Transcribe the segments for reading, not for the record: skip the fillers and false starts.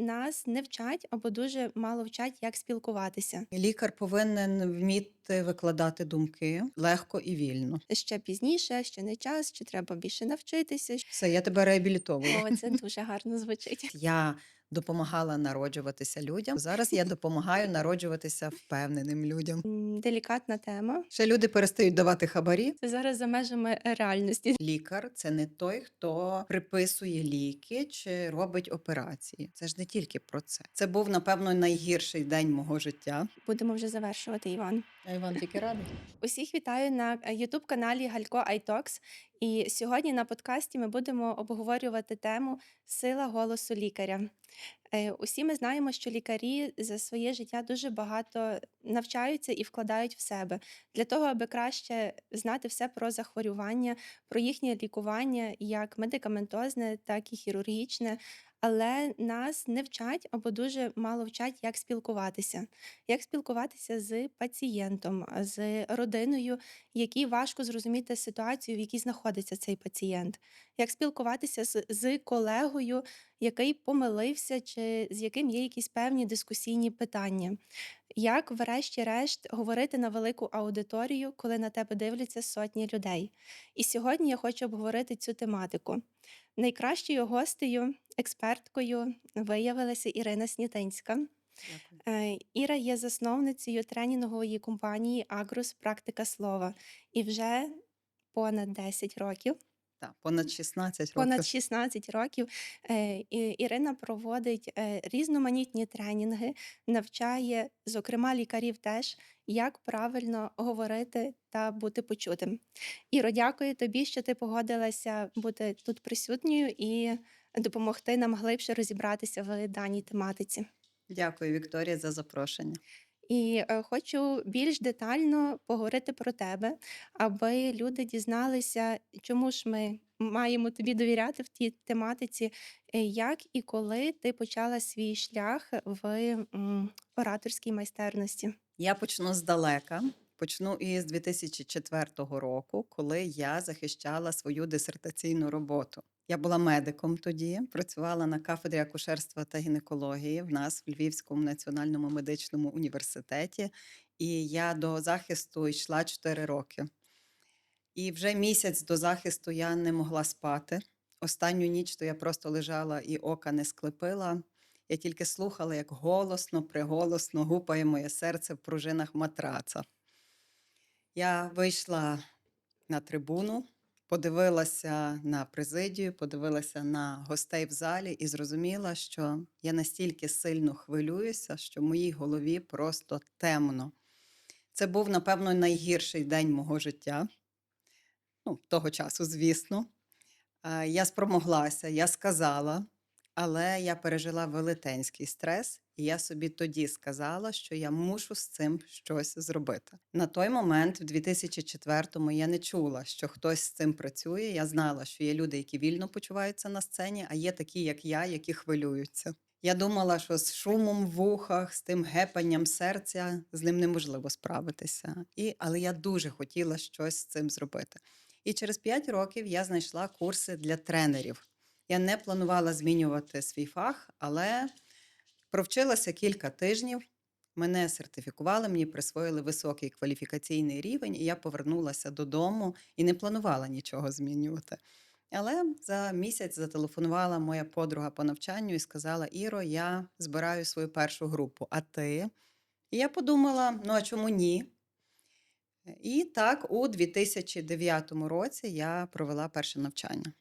нас не вчать або дуже мало вчать, як спілкуватися. Лікар повинен вміти викладати думки легко і вільно. Ще пізніше, ще не час, чи треба більше навчитися. Все, я тебе реабілітовую. О, це дуже гарно звучить. Я допомагала народжуватися людям. Зараз я допомагаю народжуватися впевненим людям. Делікатна тема. Ще люди перестають давати хабарі. Це зараз за межами реальності. Лікар це не той, хто приписує ліки чи робить операції. Це ж не тільки про це. Це був, напевно, найгірший день мого життя. Будемо вже завершувати, Іван. А Іван тільки радий. Усіх вітаю на YouTube-каналі Галько iTalks. І сьогодні на подкасті ми будемо обговорювати тему «Сила голосу лікаря». Усі ми знаємо, що лікарі за своє життя дуже багато навчаються і вкладають в себе для того, аби краще знати все про захворювання, про їхнє лікування, як медикаментозне, так і хірургічне. Але нас не вчать або дуже мало вчать, як спілкуватися з пацієнтом, з родиною, якій важко зрозуміти ситуацію, в якій знаходиться цей пацієнт, як спілкуватися з колегою, який помилився, чи з яким є якісь певні дискусійні питання. Як, врешті-решт, говорити на велику аудиторію, коли на тебе дивляться сотні людей. І сьогодні я хочу обговорити цю тематику. Найкращою гостею, експерткою виявилася Ірина Снітинська. Дякую. Іра є засновницею тренінгової компанії «Агрус. Практика слова». І вже понад 10 років, Так, понад 16 понад років. 16 років Ірина проводить різноманітні тренінги, навчає, зокрема лікарів теж, як правильно говорити та бути почутим. Іро, дякую тобі, що ти погодилася бути тут присутньою і допомогти нам глибше розібратися в даній тематиці. Дякую, Вікторія, за запрошення. І хочу більш детально поговорити про тебе, аби люди дізналися, чому ж ми маємо тобі довіряти в тій тематиці, як і коли ти почала свій шлях в ораторській майстерності. Я почну здалека. Почну із 2004 року, коли я захищала свою дисертаційну роботу. Я була медиком тоді, працювала на кафедрі акушерства та гінекології в нас в Львівському національному медичному університеті. І я до захисту йшла 4 роки. І вже місяць до захисту я не могла спати. Останню ніч то я просто лежала і ока не склепила. Я тільки слухала, як голосно, приголосно гупає моє серце в пружинах матраца. Я вийшла на трибуну, подивилася на президію, подивилася на гостей в залі і зрозуміла, що я настільки сильно хвилююся, що в моїй голові просто темно. Це був, напевно, найгірший день мого життя. Того часу, звісно. Я спромоглася, я сказала, але я пережила велетенський стрес, і я собі тоді сказала, що я мушу з цим щось зробити. На той момент, в 2004-му, я не чула, що хтось з цим працює. Я знала, що є люди, які вільно почуваються на сцені, а є такі, як я, які хвилюються. Я думала, що з шумом в вухах, з тим гепанням серця, з ним неможливо справитися. Але я дуже хотіла щось з цим зробити. І через 5 років я знайшла курси для тренерів. Я не планувала змінювати свій фах, але провчилася кілька тижнів, мене сертифікували, мені присвоїли високий кваліфікаційний рівень, і я повернулася додому і не планувала нічого змінювати. Але за місяць зателефонувала моя подруга по навчанню і сказала: «Іро, я збираю свою першу групу, а ти?» І я подумала, а чому ні? І так, у 2009 році я провела перше навчання.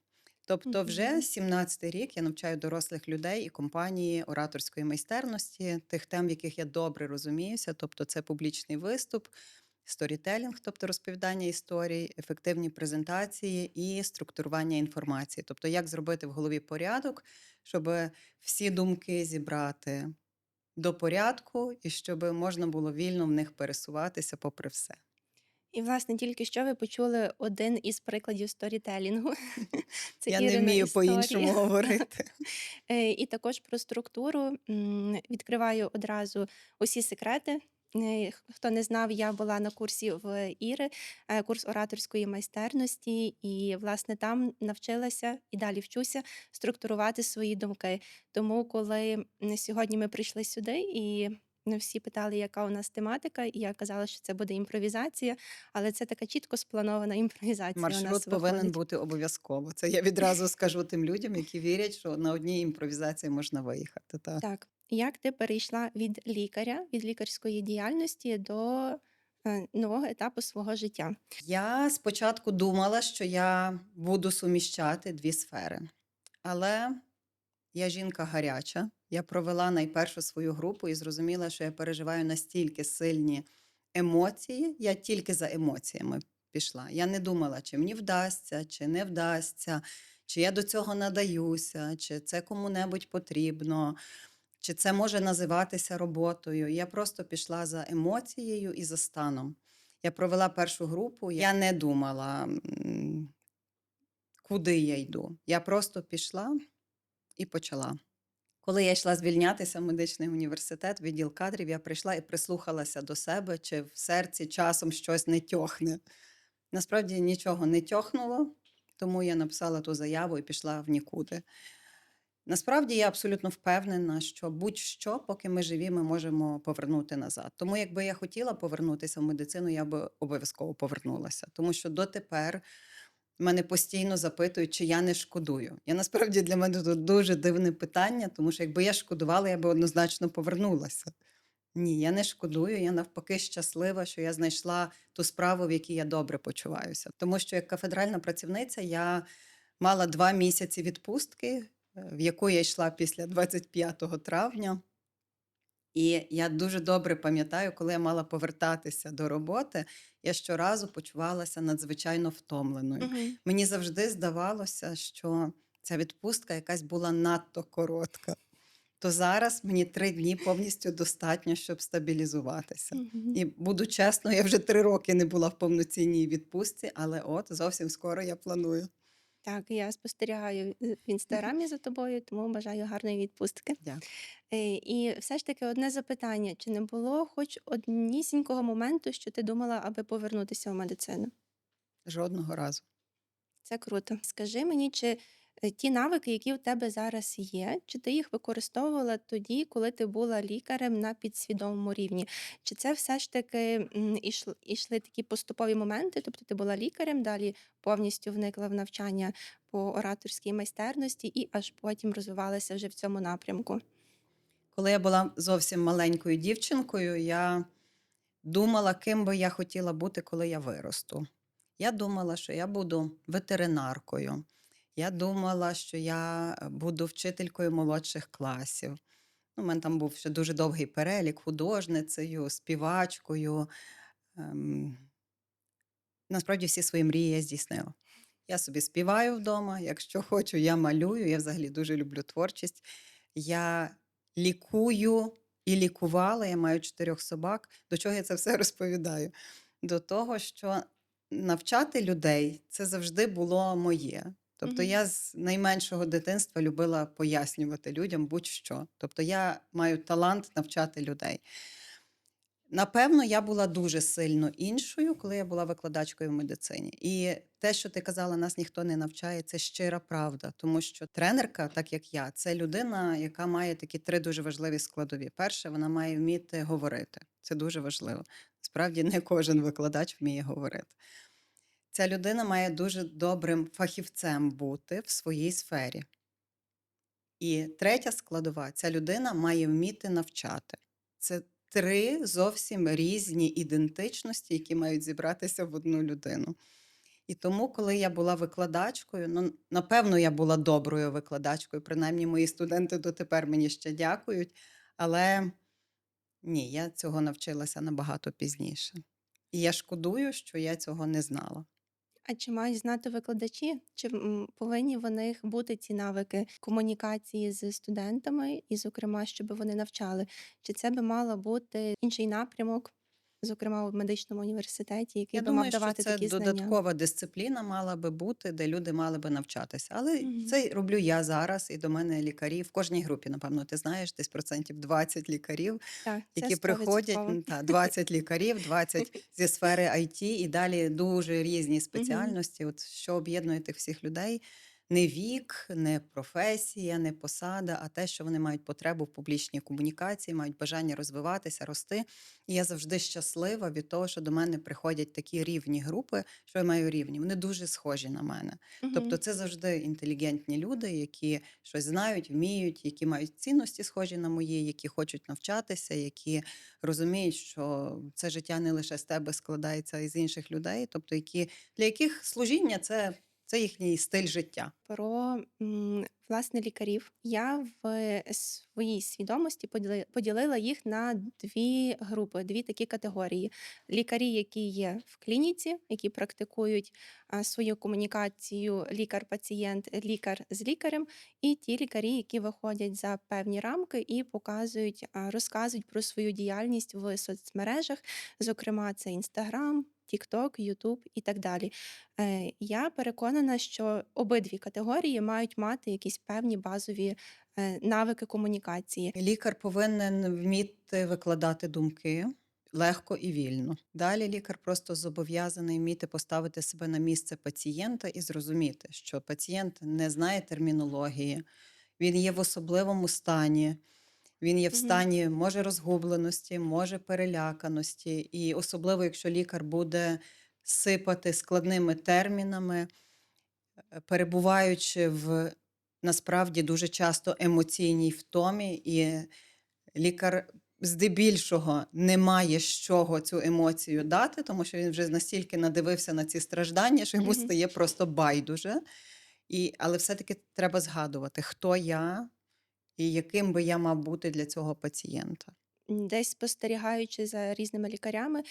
Тобто вже 17-й рік я навчаю дорослих людей і компанії ораторської майстерності, тих тем, в яких я добре розуміюся. Тобто це публічний виступ, сторітелінг, тобто розповідання історій, ефективні презентації і структурування інформації. Тобто як зробити в голові порядок, щоб всі думки зібрати до порядку і щоб можна було вільно в них пересуватися попри все. І, власне, тільки що ви почули один із прикладів сторітелінгу. Це Я не Ірина вмію історія. по-іншому говорити. І також про структуру. Відкриваю одразу усі секрети. Хто не знав, я була на курсі в Іри, курс ораторської майстерності, і, власне, там навчилася і далі вчуся структурувати свої думки. Тому, коли сьогодні ми прийшли сюди, і всі питали, яка у нас тематика, і я казала, що це буде імпровізація, але це така чітко спланована імпровізація у нас Маршрут повинен виходить. бути обов'язково. Це я відразу скажу тим людям, які вірять, що на одній імпровізації можна виїхати. Та. Так, як ти перейшла від лікаря, від лікарської діяльності до нового етапу свого життя? Я спочатку думала, що я буду суміщати дві сфери, але я жінка гаряча. Я провела найпершу свою групу і зрозуміла, що я переживаю настільки сильні емоції. Я тільки за емоціями пішла. Я не думала, чи мені вдасться, чи не вдасться, чи я до цього надаюся, чи це кому-небудь потрібно, чи це може називатися роботою. Я просто пішла за емоцією і за станом. Я провела першу групу, я не думала, куди я йду. Я просто пішла і почала. Коли я йшла звільнятися в медичний університет, відділ кадрів, я прийшла і прислухалася до себе, чи в серці часом щось не тьохне. Насправді нічого не тьохнуло, тому я написала ту заяву і пішла в нікуди. Насправді я абсолютно впевнена, що будь-що, поки ми живі, ми можемо повернути назад. Тому якби я хотіла повернутися в медицину, я би обов'язково повернулася. Тому що дотепер мене постійно запитують, чи я не шкодую. Я насправді для мене тут дуже дивне питання, тому що якби я шкодувала, я би однозначно повернулася. Ні, я не шкодую, я навпаки щаслива, що я знайшла ту справу, в якій я добре почуваюся. Тому що як кафедральна працівниця я мала 2 місяці відпустки, в яку я йшла після 25 травня. І я дуже добре пам'ятаю, коли я мала повертатися до роботи, я щоразу почувалася надзвичайно втомленою. Мгм. Мені завжди здавалося, що ця відпустка якась була надто коротка. То зараз мені 3 дні повністю достатньо, щоб стабілізуватися. Мгм. І буду чесно, я вже 3 роки не була в повноцінній відпустці, але от зовсім скоро я планую. Так, я спостерігаю в інстаграмі за тобою, тому бажаю гарної відпустки. Дякую. І все ж таки одне запитання: чи не було хоч однісінького моменту, що ти думала, аби повернутися в медицину? Жодного разу. Це круто. Скажи мені, чи ті навики, які у тебе зараз є, чи ти їх використовувала тоді, коли ти була лікарем на підсвідомому рівні? Чи це все ж таки ішли такі поступові моменти? Тобто ти була лікарем, далі повністю вникла в навчання по ораторській майстерності і аж потім розвивалася вже в цьому напрямку? Коли я була зовсім маленькою дівчинкою, я думала, ким би я хотіла бути, коли я виросту. Я думала, що я буду ветеринаркою. Я думала, що я буду вчителькою молодших класів. У мене там був ще дуже довгий перелік художницею, співачкою. Ем, Насправді всі свої мрії я здійснила. Я собі співаю вдома, якщо хочу, я малюю. Я взагалі дуже люблю творчість. Я лікую і лікувала. Я маю 4 собак. До чого я це все розповідаю? До того, що навчати людей це завжди було моє. Тобто Мгм. я з найменшого дитинства любила пояснювати людям будь-що. Тобто я маю талант навчати людей. Напевно, я була дуже сильно іншою, коли я була викладачкою в медицині. І те, що ти казала, нас ніхто не навчає, це щира правда. Тому що тренерка, так як я, це людина, яка має такі 3 дуже важливі складові. Перше, вона має вміти говорити. Це дуже важливо. Справді, не кожен викладач вміє говорити. Ця людина має дуже добрим фахівцем бути в своїй сфері. І третя складова, ця людина має вміти навчати. Це 3 зовсім різні ідентичності, які мають зібратися в одну людину. І тому, коли я була викладачкою, ну, напевно, я була доброю викладачкою, принаймні мої студенти дотепер мені ще дякують, але ні, я цього навчилася набагато пізніше. І я шкодую, що я цього не знала. А чи мають знати викладачі? Чи повинні в них бути ці навики комунікації з студентами, і, зокрема, щоб вони навчали? Чи це би мало бути інший напрямок? зокрема, в медичному університеті, який Я би мав думаю, що давати це такі знання? додаткова дисципліна мала би бути, де люди мали би навчатися. Але Мгм. це роблю я зараз, і до мене лікарі в кожній групі, напевно, ти знаєш, десь процентів 20 лікарів, Так, це які приходять, 100%. 20 лікарів, 20 зі сфери IT, і далі дуже різні Мгм. спеціальності. От що об'єднує тих всіх людей? Не вік, не професія, не посада, а те, що вони мають потребу в публічній комунікації, мають бажання розвиватися, рости. І я завжди щаслива від того, що до мене приходять такі рівні групи, що я маю рівні. Вони дуже схожі на мене. Тобто Мгм. це завжди інтелігентні люди, які щось знають, вміють, які мають цінності схожі на мої, які хочуть навчатися, які розуміють, що це життя не лише з тебе складається, а й з інших людей, тобто для яких служіння це їхній стиль життя. Про, власне, лікарів. Я в своїй свідомості поділила їх на 2 групи, 2 такі категорії. Лікарі, які є в клініці, які практикують, свою комунікацію лікар-пацієнт, лікар з лікарем, і ті лікарі, які виходять за певні рамки і показують, розказують про свою діяльність в соцмережах, зокрема, це Інстаграм, Тікток, Ютуб і так далі. Я переконана, що обидві категорії мають мати якісь певні базові, навики комунікації. Лікар повинен вміти викладати думки легко і вільно. Далі лікар просто зобов'язаний вміти поставити себе на місце пацієнта і зрозуміти, що пацієнт не знає термінології, він є в особливому стані, він є в Мгм, стані може розгубленості, може переляканості. І особливо, якщо лікар буде сипати складними термінами, перебуваючи в насправді дуже часто емоційній втомі, і лікар здебільшого не має з чого цю емоцію дати, тому що він вже настільки надивився на ці страждання, що йому мгм. стає просто байдуже. Але все-таки треба згадувати, хто я і яким би я мав бути для цього пацієнта. Десь спостерігаючи за різними лікарями,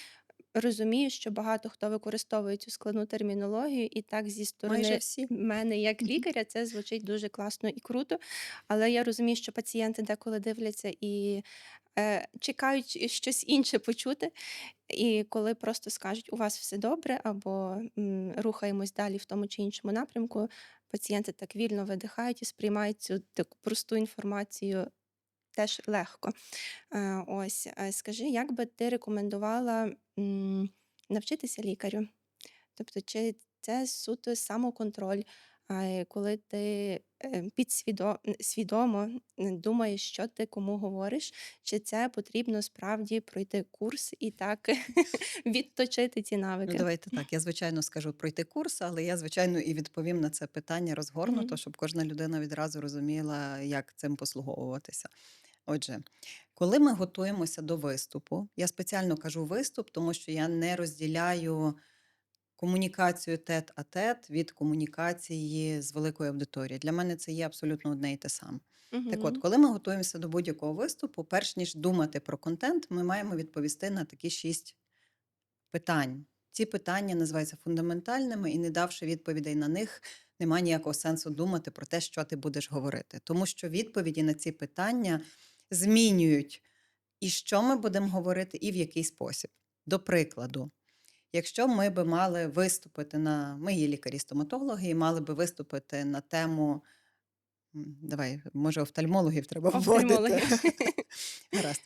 розумію, що багато хто використовує цю складну термінологію, і так зі Майже сторони всі. мене як Мгм. лікаря це звучить дуже класно і круто. Але я розумію, що пацієнти деколи дивляться і, чекають щось інше почути. І коли просто скажуть: "У вас все добре" або, "Рухаємось далі в тому чи іншому напрямку", пацієнти так вільно видихають і сприймають цю таку просту інформацію теж легко. Ось, скажи, як би ти рекомендувала, навчитися лікарю? Тобто, чи це суто самоконтроль, коли ти, свідомо, думаєш, що ти кому говориш, чи це потрібно справді пройти курс і так відточити ці Ну, навики? давайте так. Я, звичайно, скажу пройти курс, але я, звичайно, і відповім на це питання розгорнуто, Мгм. щоб кожна людина відразу розуміла, як цим послуговуватися. Отже, коли ми готуємося до виступу, я спеціально кажу виступ, тому що я не розділяю комунікацію тет-а-тет від комунікації з великою аудиторією. Для мене це є абсолютно одне і те саме. Так от, Мгм. коли ми готуємося до будь-якого виступу, перш ніж думати про контент, ми маємо відповісти на такі 6 питань. Ці питання називаються фундаментальними, і не давши відповідей на них, немає ніякого сенсу думати про те, що ти будеш говорити. Тому що відповіді на ці питання змінюють і що ми будемо говорити, і в який спосіб. До прикладу, якщо ми би мали виступити ми є лікарі-стоматологи, і мали би виступити на тему, давай, може, офтальмологів треба вводити. Офтальмологи. Гаразд.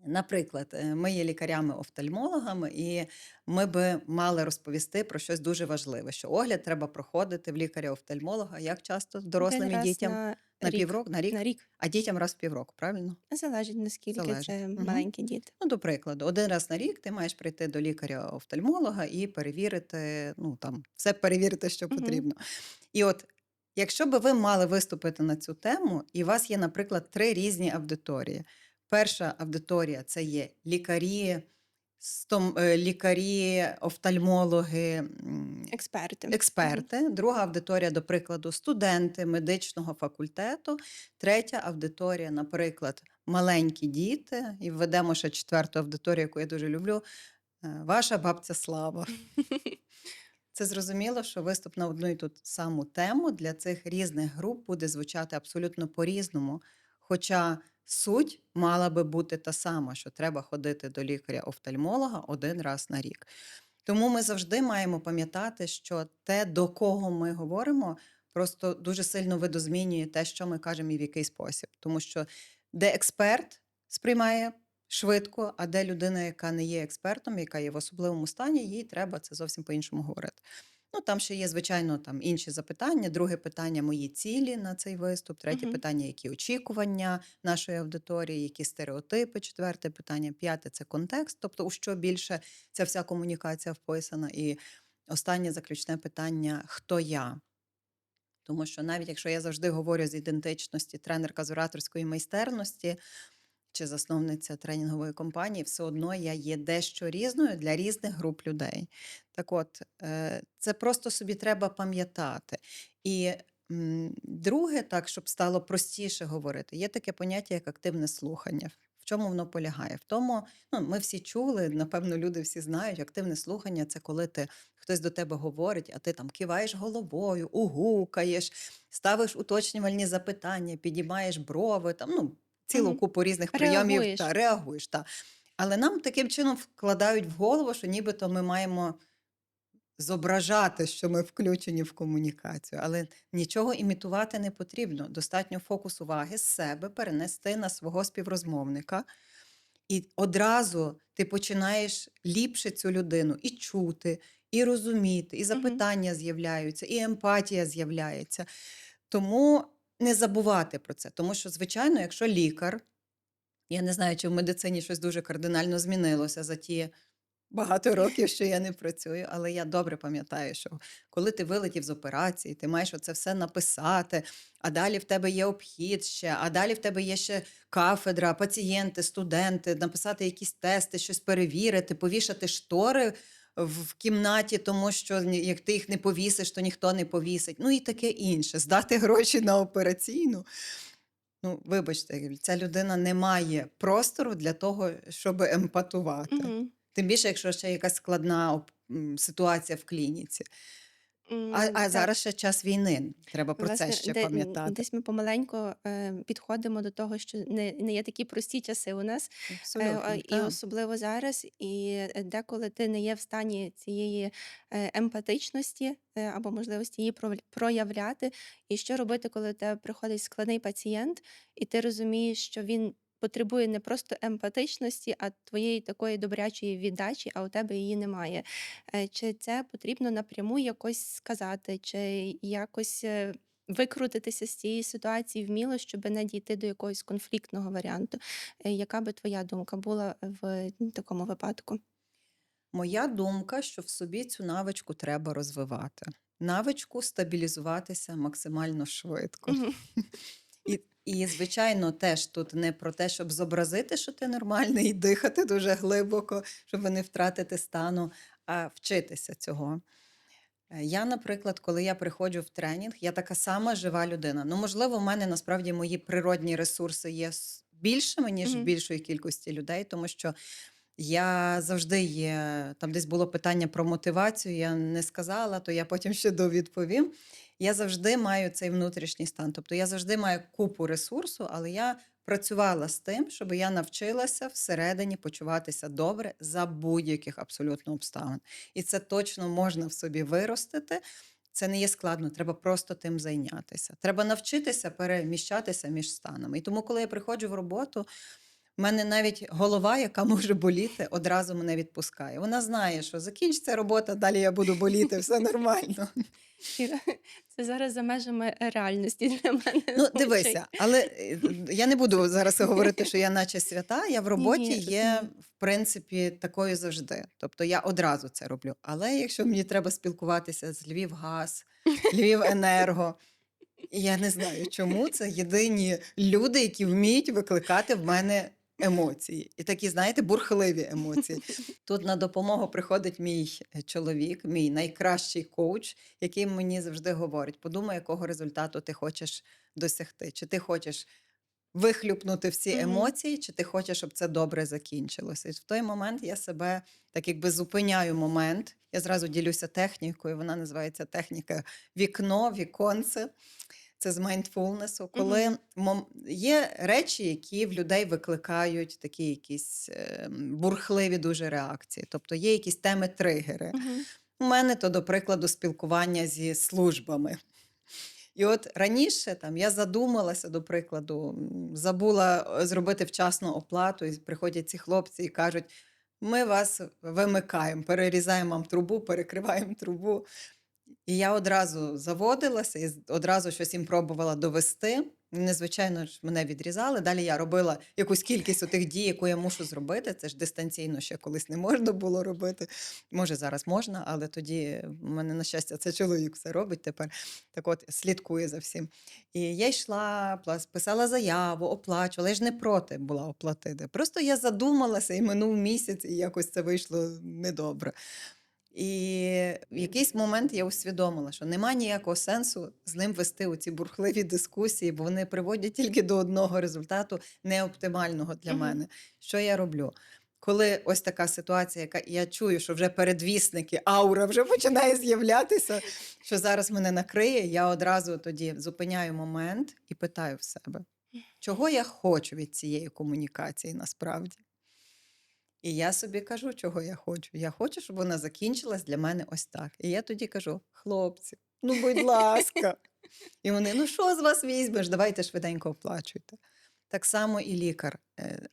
Наприклад, ми є лікарями-офтальмологами, і ми би мали розповісти про щось дуже важливе, що огляд треба проходити в лікаря-офтальмолога як часто Один дорослим і раз дітям на на рік. півроку, на На рік, рік. а дітям раз в півроку, правильно? Залежить, наскільки Залежить. це Угу. маленькі діти. Ну, до прикладу, один раз на рік ти маєш прийти до лікаря-офтальмолога і перевірити, ну там все перевірити, що Мгм. потрібно. І от, якщо би ви мали виступити на цю тему, і у вас є, наприклад, 3 різні аудиторії. Перша аудиторія це є лікарі, лікарі, офтальмологи, Експерти. Мгм. експерти. Друга аудиторія, до прикладу, студенти медичного факультету. Третя аудиторія, наприклад, маленькі діти. І введемо ще четверту аудиторію, яку я дуже люблю. Ваша бабця Слава. Це зрозуміло, що виступ на одну і ту саму тему для цих різних груп буде звучати абсолютно по-різному. Хоча суть мала би бути та сама, що треба ходити до лікаря-офтальмолога 1 раз на рік. Тому ми завжди маємо пам'ятати, що те, до кого ми говоримо, просто дуже сильно видозмінює те, що ми кажемо і в який спосіб. Тому що де експерт сприймає швидко, а де людина, яка не є експертом, яка є в особливому стані, їй треба це зовсім по-іншому говорити. Ну, там ще є, звичайно, там інші запитання. Друге питання – мої цілі на цей виступ. Третє Мгм. питання – які очікування нашої аудиторії, які стереотипи. Четверте питання. П'яте – це контекст, тобто у що більше ця вся комунікація вписана. І останнє заключне питання – хто я? Тому що навіть якщо я завжди говорю з ідентичності, тренерка з ораторської майстерності чи засновниця тренінгової компанії, все одно я є дещо різною для різних груп людей. Так от, це просто собі треба пам'ятати. І друге, так, щоб стало простіше говорити, є таке поняття, як активне слухання. В чому воно полягає? В тому, ну, ми всі чули, напевно, люди всі знають, активне слухання – це коли хтось до тебе говорить, а ти там киваєш головою, угукаєш, ставиш уточнювальні запитання, підіймаєш брови, там, ну, цілу Мгм. купу різних прийомів Реагуєш. та реагуєш. Та. Але нам таким чином вкладають в голову, що нібито ми маємо зображати, що ми включені в комунікацію, але нічого імітувати не потрібно. Достатньо фокус уваги з себе перенести на свого співрозмовника, і одразу ти починаєш ліпше цю людину і чути, і розуміти, і Мгм. запитання з'являються, і емпатія з'являється. Тому не забувати про це. Тому що, звичайно, якщо лікар, я не знаю, чи в медицині щось дуже кардинально змінилося за ті багато років, що я не працюю, але я добре пам'ятаю, що коли ти вилетів з операції, ти маєш оце все написати, а далі в тебе є обхід ще, а далі в тебе є ще кафедра, пацієнти, студенти, написати якісь тести, щось перевірити, повішати штори в кімнаті, тому що як ти їх не повісиш, то ніхто не повісить. Ну і таке інше. Здати гроші на операційну. Ну, вибачте, ця людина не має простору для того, щоб емпатувати. Мгм. Тим більше, якщо ще якась складна ситуація в клініці. А Так. зараз ще час війни. Треба про це Власне, ще пам'ятати. десь ми помаленьку підходимо до того, що не є такі прості часи у нас, Абсолютно, і так. особливо зараз. І деколи ти не є в стані цієї емпатичності або можливості її проявляти. І що робити, коли до тебе приходить складний пацієнт, і ти розумієш, що він потребує не просто емпатичності, а твоєї такої добрячої віддачі, а у тебе її немає. Чи це потрібно напряму якось сказати, чи якось викрутитися з цієї ситуації вміло, щоб не дійти до якогось конфліктного варіанту? Яка би твоя думка була в такому випадку? Моя думка, що в собі цю навичку треба розвивати. Навичку стабілізуватися максимально швидко. Мгм. І, звичайно, теж тут не про те, щоб зобразити, що ти нормальний, і дихати дуже глибоко, щоб не втратити стану, а вчитися цього. Я, наприклад, коли я приходжу в тренінг, я така сама жива людина. Ну, можливо, в мене насправді мої природні ресурси є більшими, ніж в Мгм. більшої кількості людей, тому що я завжди є, там десь було питання про мотивацію, я не сказала, то я потім ще довідповім. Я завжди маю цей внутрішній стан. Тобто я завжди маю купу ресурсу, але я працювала з тим, щоб я навчилася всередині почуватися добре за будь-яких абсолютно обставин. І це точно можна в собі виростити. Це не є складно, треба просто тим зайнятися. Треба навчитися переміщатися між станами. І тому, коли я приходжу в роботу, в мене навіть голова, яка може боліти, одразу мене відпускає. Вона знає, що закінчиться робота, далі я буду боліти, все нормально. Іра, це зараз за межами реальності для мене Ну, звучить. дивися, але я не буду зараз говорити, що я наче свята. Я в Ні, роботі ні, є, розумію. в принципі, такою завжди. Тобто я одразу це роблю. Але якщо мені треба спілкуватися з Львівгаз, Львівенерго, я не знаю, чому це єдині люди, які вміють викликати в мене емоції. І такі, знаєте, бурхливі емоції. Тут на допомогу приходить мій чоловік, мій найкращий коуч, який мені завжди говорить: подумай, якого результату ти хочеш досягти. Чи ти хочеш вихлюпнути всі Мгм. емоції, чи ти хочеш, щоб це добре закінчилося. І в той момент я себе так якби зупиняю момент. Я зразу ділюся технікою, вона називається техніка вікно, віконце. це з майндфулнесу, Мгм. коли є речі, які в людей викликають такі якісь бурхливі дуже реакції. Тобто є якісь теми-тригери. Мгм. У мене то, до прикладу, спілкування зі службами. І от раніше там я задумалася, до прикладу, забула зробити вчасну оплату, і приходять ці хлопці і кажуть: ми вас вимикаємо, перерізаємо вам трубу, перекриваємо трубу. І я одразу заводилася і одразу щось їм пробувала довести. Вони, звичайно ж, мене відрізали. Далі я робила якусь кількість тих дій, яку я мушу зробити. Це ж дистанційно ще колись не можна було робити. Може, зараз можна, але тоді в мене, на щастя, це чоловік все робить тепер. Так от, слідкує за всім. І я йшла, писала заяву, оплачувала. Я ж не проти була оплатити. Просто я задумалася і минув місяць, і якось це вийшло недобре. І в якийсь момент я усвідомила, що нема ніякого сенсу з ним вести оці бурхливі дискусії, бо вони приводять тільки до одного результату, неоптимального для Мгм. мене. Що я роблю? Коли ось така ситуація, яка я чую, що вже передвісники, аура вже починає з'являтися, що зараз мене накриє, я одразу тоді зупиняю момент і питаю в себе, чого я хочу від цієї комунікації насправді. І я собі кажу, чого я хочу. Я хочу, щоб вона закінчилась для мене ось так. І я тоді кажу: хлопці, ну будь ласка. І вони: ну що з вас візьмеш? Давайте швиденько оплачуйте. Так само і лікар.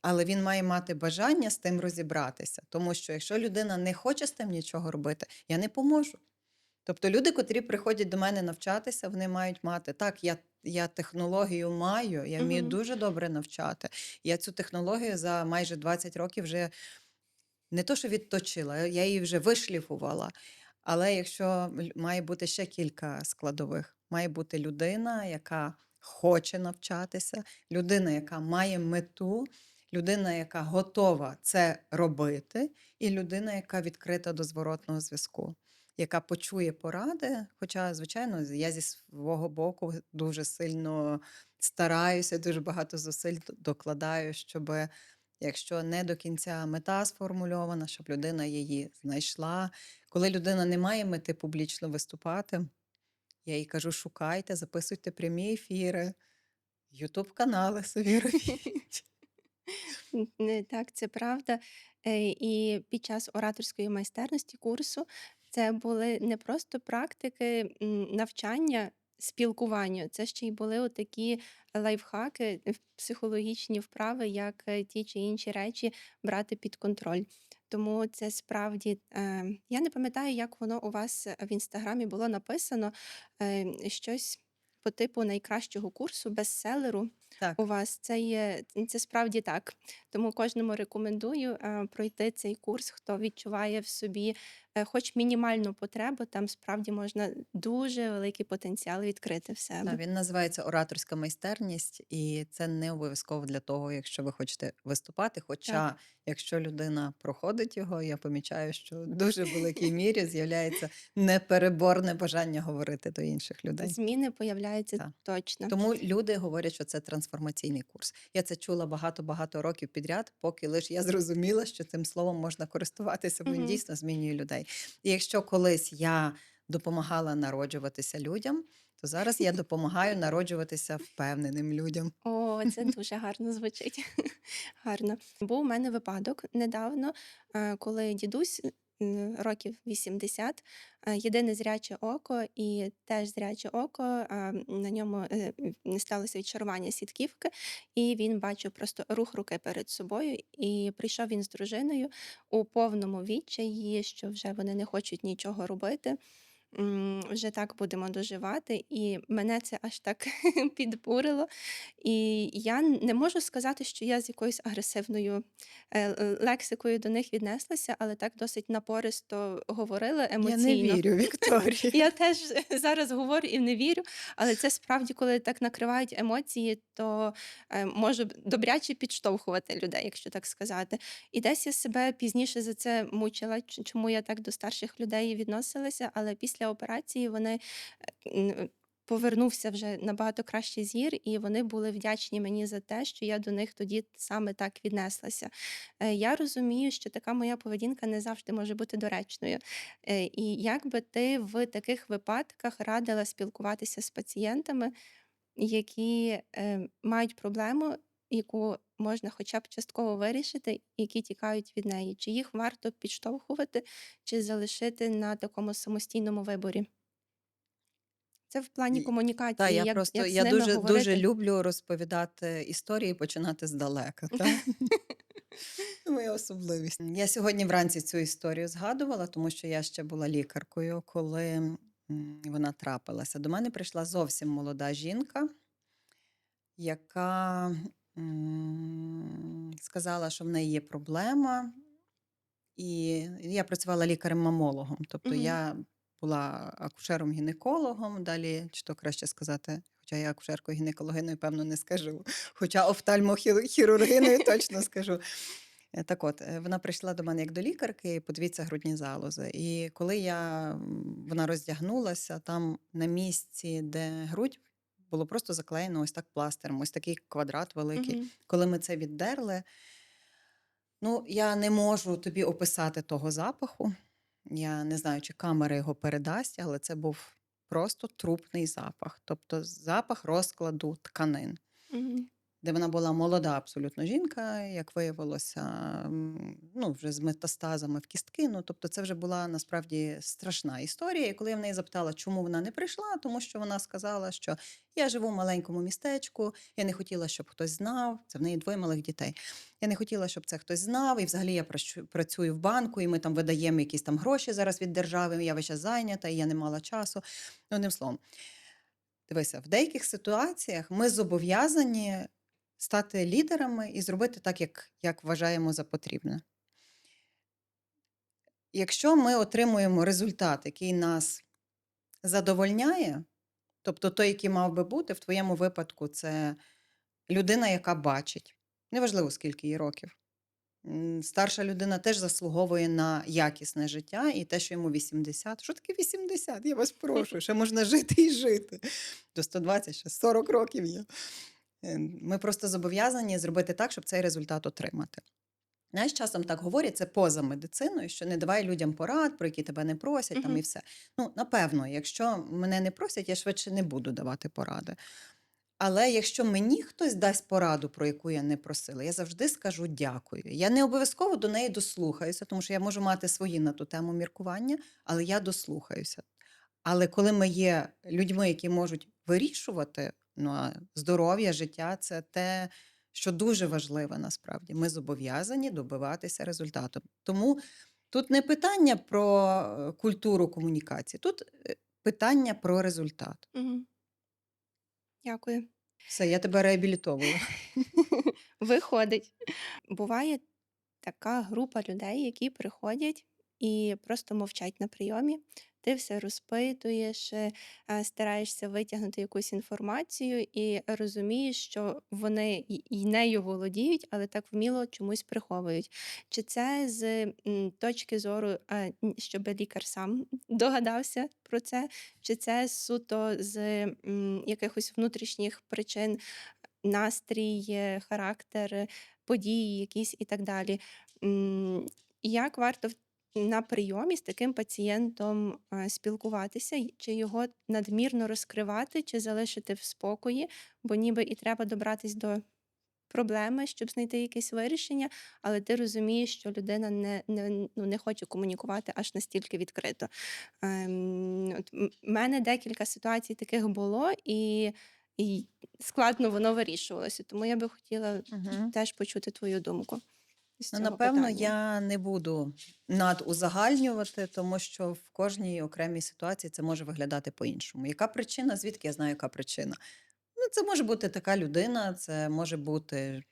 Але він має мати бажання з тим розібратися. Тому що якщо людина не хоче з тим нічого робити, я не поможу. Тобто люди, котрі приходять до мене навчатися, вони мають мати так, я технологію маю, я вмію Мгм. дуже добре навчати. Я цю технологію за майже 20 років вже не то, що відточила, я її вже вишліфувала. Але якщо має бути ще кілька складових, має бути людина, яка хоче навчатися, людина, яка має мету, людина, яка готова це робити, і людина, яка відкрита до зворотного зв'язку, яка почує поради. Хоча, звичайно, я зі свого боку дуже сильно стараюся, дуже багато зусиль докладаю, щоб якщо не до кінця мета сформульована, щоб людина її знайшла. Коли людина не має мети публічно виступати, я їй кажу: шукайте, записуйте прямі ефіри, ютуб-канали собі робіть. Не так, це правда. І під час ораторської майстерності курсу це були не просто практики, навчання, спілкування. Це ще й були отакі лайфхаки, психологічні вправи, як, ті чи інші речі брати під контроль. Тому це справді, я не пам'ятаю, як воно у вас в інстаграмі було написано, щось по типу найкращого курсу, бестселеру. У Так. вас це справді так. Тому кожному рекомендую, пройти цей курс, хто відчуває в собі, хоч мінімальну потребу, там справді можна дуже великий потенціал відкрити в Так, себе. він називається ораторська майстерність, і це не обов'язково для того, якщо ви хочете виступати. Так. Хоча, якщо людина проходить його, я помічаю, що в дуже великій мірі з'являється непереборне бажання говорити до інших людей. Зміни появляються Так. точно. Тому люди говорять, що це трансформаційний курс. Я це чула багато-багато років підряд, поки лише я зрозуміла, що цим словом можна користуватися, бо він Мгм. дійсно змінює людей. І якщо колись я допомагала народжуватися людям, то зараз я допомагаю народжуватися впевненим людям. О, це дуже гарно звучить. Гарно. Був у мене випадок недавно, коли дідусь, років 80, єдине зряче око і теж зряче око, на ньому, сталося відшарування сітківки, і він бачив просто рух руки перед собою. І прийшов він з дружиною у повному відчаї, що вже вони не хочуть нічого робити. Вже так будемо доживати, і мене це аж так підбурило. І я не можу сказати, що я з якоюсь агресивною, лексикою до них віднеслася, але так досить напористо говорила Я не емоційно. вірю, Вікторія. Я теж зараз говорю і не вірю, але це справді, коли так накривають емоції, то, можу добряче підштовхувати людей, якщо так сказати. І десь я себе пізніше за це мучила, чому я так до старших людей відносилася, але після операції вони, повернувся вже набагато кращий зір, і вони були вдячні мені за те, що я до них тоді саме так віднеслася. Я розумію, що така моя поведінка не завжди може бути доречною. І як би ти в таких випадках радила спілкуватися з пацієнтами? які мають проблему, яку можна хоча б частково вирішити, які тікають від неї. Чи їх варто підштовхувати, чи залишити на такому самостійному виборі? Це в плані І та, комунікації, я як, просто як з я ними дуже говорити. люблю розповідати історії, починати здалека, та? Це моя особливість. Я сьогодні вранці цю історію згадувала, тому що я ще була лікаркою, коли вона трапилася. До мене прийшла зовсім молода жінка, яка сказала, що в неї є проблема. І я працювала лікарем-мамологом, тобто Мгм. я була акушером-гінекологом, далі, чи то краще сказати, хоча я акушеркою-гінекологиною, певно, не скажу, хоча офтальмохірургиною точно скажу. Так от, вона прийшла до мене як до лікарки, подивіться грудні залози. І коли вона роздягнулася, там на місці, де грудь, було просто заклеєно ось так пластиром, ось такий квадрат великий. Мгм. Коли ми це віддерли, ну, я не можу тобі описати того запаху. Я не знаю, чи камера його передасть, але це був просто трупний запах, тобто запах розкладу тканин. Мгм. Де вона була молода абсолютно жінка, як виявилося, ну, вже з метастазами в кістки. Ну, тобто це вже була насправді страшна історія. І коли я в неї запитала, чому вона не прийшла, тому що вона сказала, що я живу в маленькому містечку, я не хотіла, щоб хтось знав. Це в неї двоє малих дітей. Я не хотіла, щоб це хтось знав. І взагалі я працюю в банку, і ми там видаємо якісь там гроші зараз від держави. Я весь час зайнята, і я не мала часу. Ну, одним словом. Дивися, в деяких ситуаціях ми зобов'язані стати лідерами і зробити так, як вважаємо за потрібне. Якщо ми отримуємо результат, який нас задовольняє, тобто той, який мав би бути, в твоєму випадку це людина, яка бачить, неважливо, скільки їй років. Старша людина теж заслуговує на якісне життя, і те, що йому 80. Що таке 80? Я вас прошу, ще можна жити і жити. До 120, ще 40 років є. Ми просто зобов'язані зробити так, щоб цей результат отримати. Знаєш, часом так говорять, це поза медициною, що не давай людям порад, про які тебе не просять, там і Мгм. все. Ну, напевно, якщо мене не просять, я швидше не буду давати поради. Але якщо мені хтось дасть пораду, про яку я не просила, я завжди скажу дякую. Я не обов'язково до неї дослухаюся, тому що я можу мати свої на ту тему міркування, але я дослухаюся. Але коли ми є людьми, які можуть вирішувати, ну, а здоров'я, життя це те, що дуже важливе насправді. Ми зобов'язані добиватися результату. Тому тут не питання про культуру комунікації, тут питання про результат. Мгм. Дякую. Все, я тебе реабілітовую. Виходить. Буває така група людей, які приходять і просто мовчать на прийомі. Ти все розпитуєш, стараєшся витягнути якусь інформацію і розумієш, що вони і нею володіють, але так вміло чомусь приховують. Чи це з точки зору, щоб лікар сам догадався про це, чи це суто з якихось внутрішніх причин, настрій, характер, події якісь і так далі. Як варто на прийомі з таким пацієнтом спілкуватися? Чи його надмірно розкривати, чи залишити в спокої, бо ніби і треба добратись до проблеми, щоб знайти якесь вирішення, але ти розумієш, що людина не хоче комунікувати аж настільки відкрито. Мене декілька ситуацій таких було, і складно воно вирішувалося. Тому я би хотіла Мгм. теж почути твою думку з Ну, цього напевно, питання. я не буду надузагальнювати, тому що в кожній окремій ситуації це може виглядати по-іншому. Яка причина? Звідки я знаю, яка причина? Ну, це може бути така людина, це може бути,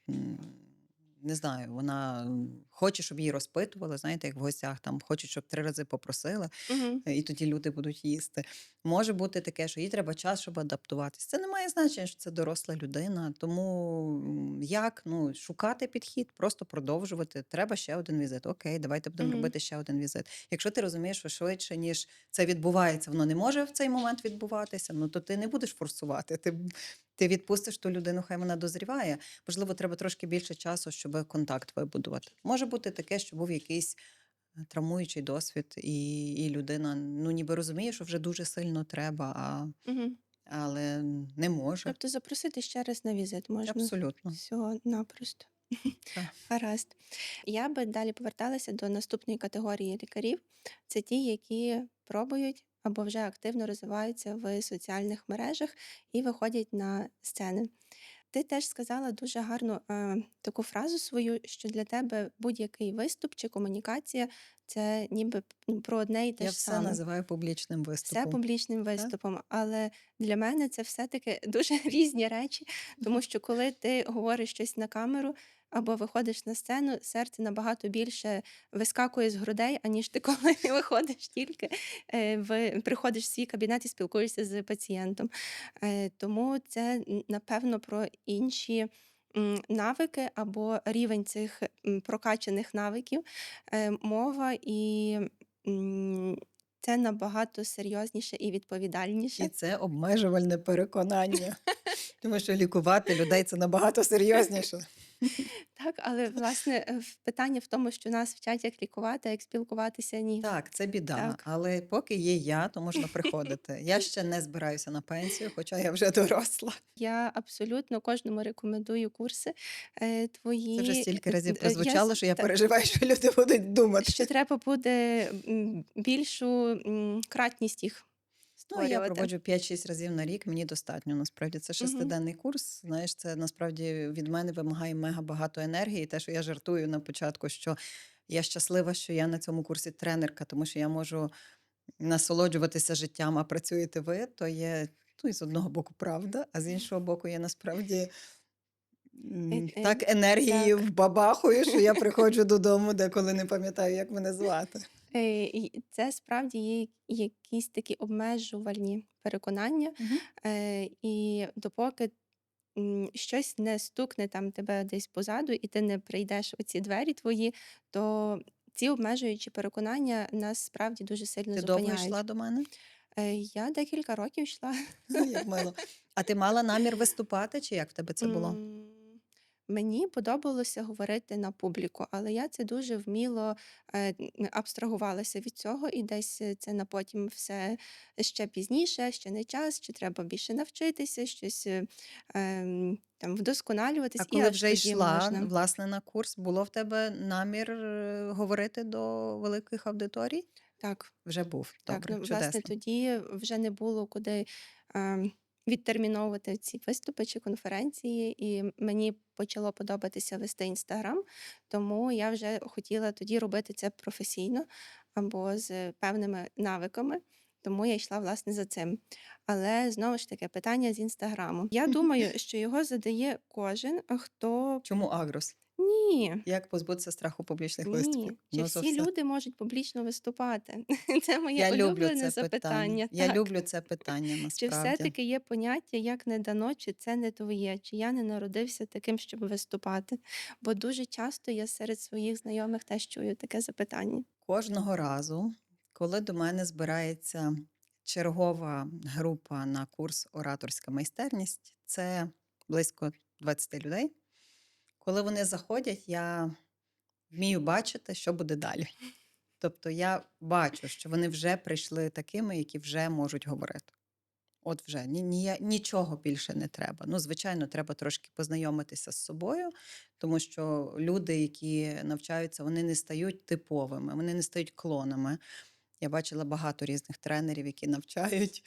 не знаю, вона хоче, щоб її розпитували, знаєте, як в гостях, там хочуть, щоб 3 рази попросили, Мгм. і тоді люди будуть їсти. Може бути таке, що їй треба час, щоб адаптуватись. Це не має значення, що це доросла людина. Тому як? Ну, шукати підхід, просто продовжувати. Треба ще один візит. Окей, давайте будемо Мгм. робити ще один візит. Якщо ти розумієш, що швидше, ніж це відбувається, воно не може в цей момент відбуватися, ну то ти не будеш форсувати. Ти відпустиш ту людину, хай вона дозріває. Можливо, треба трошки більше часу, щоб контакт вибудувати. Може бути таке, що був якийсь травмуючий досвід, і людина, ну, ніби розуміє, що вже дуже сильно треба, Мгм. але не може. Тобто запросити ще раз на візит можна Абсолютно. всього-напросто. Так. Гаразд. Я би далі поверталася до наступної категорії лікарів. Це ті, які пробують або вже активно розвиваються в соціальних мережах і виходять на сцени. Ти теж сказала дуже гарну таку фразу свою, що для тебе будь-який виступ чи комунікація це ніби про одне і те Я ж все саме. називаю публічним Все виступом. публічним Так? виступом, але для мене це все-таки дуже різні речі, тому що коли ти говориш щось на камеру або виходиш на сцену, серце набагато більше вискакує з грудей, аніж ти коли виходиш тільки приходиш в свій кабінет і спілкуєшся з пацієнтом. Тому це напевно про інші навики або рівень цих прокачаних навиків, мова і. м, Це набагато серйозніше і відповідальніше. І це обмежувальне переконання. Тому що лікувати людей це набагато серйозніше. Так, але власне питання в тому, що нас вчать як лікувати, а як спілкуватися ні. Так, це біда. Так. Але поки є я, то можна приходити. Я ще не збираюся на пенсію, хоча я вже доросла. Я абсолютно кожному рекомендую курси твої. Це вже стільки разів Я прозвучало, що я та- переживаю, що люди будуть думати. що треба буде більшу кратність їх Ну, я створювати. проводжу 5-6 разів на рік, мені достатньо. Насправді це Мгм. 6-денний курс. Знаєш, це насправді від мене вимагає мега багато енергії. Те, що я жартую на початку, що я щаслива, що я на цьому курсі тренерка, тому що я можу насолоджуватися життям, а працюєте ви, то є, ну, і з одного боку правда, а з іншого боку, я насправді так енергії Так. вбабахую, що я приходжу додому, деколи не пам'ятаю, як мене звати. І це справді є якісь такі обмежувальні переконання, і допоки щось не стукне там тебе десь позаду, і ти не прийдеш у ці двері твої, то ці обмежуючі переконання нас справді дуже сильно Ти довго зупиняють. йшла до мене? Я декілька років йшла. Як мило. А ти мала намір виступати, чи як в тебе це було? М, Мені подобалося говорити на публіку, але я це дуже вміло абстрагувалася від цього, і десь це на потім все ще пізніше, ще не час, чи треба більше навчитися, щось там А вдосконалюватись, і коли аж вже тоді йшла, можна. власне, на курс, було в тебе намір говорити до великих аудиторій? Так. Вже був. Так, Добре, власне, чудесно. тоді вже не було куди відтерміновувати ці виступи чи конференції, і мені почало подобатися вести Інстаграм, тому я вже хотіла тоді робити це професійно або з певними навиками. Тому я йшла власне за цим. Але знову ж таки, питання з інстаграму. Я думаю, що його задає кожен, хто Чому агрос? ні. Як позбутися страху публічних Ні, виступів? чи Ну, всі все. люди можуть публічно виступати? Це моє Я люблю улюблене це питання. запитання. Я Так. люблю це питання Чи насправді. все-таки є поняття, як не дано, чи це не твоє, чи я не народився таким, щоб виступати? Бо дуже часто я серед своїх знайомих теж чую таке запитання. Кожного разу, коли до мене збирається чергова група на курс ораторська майстерність, це близько 20 людей. Коли вони заходять, я вмію бачити, що буде далі. Тобто я бачу, що вони вже прийшли такими, які вже можуть говорити. От вже нічого більше не треба. Ну, звичайно, треба трошки познайомитися з собою, тому що люди, які навчаються, вони не стають типовими, вони не стають клонами. Я бачила багато різних тренерів, які навчають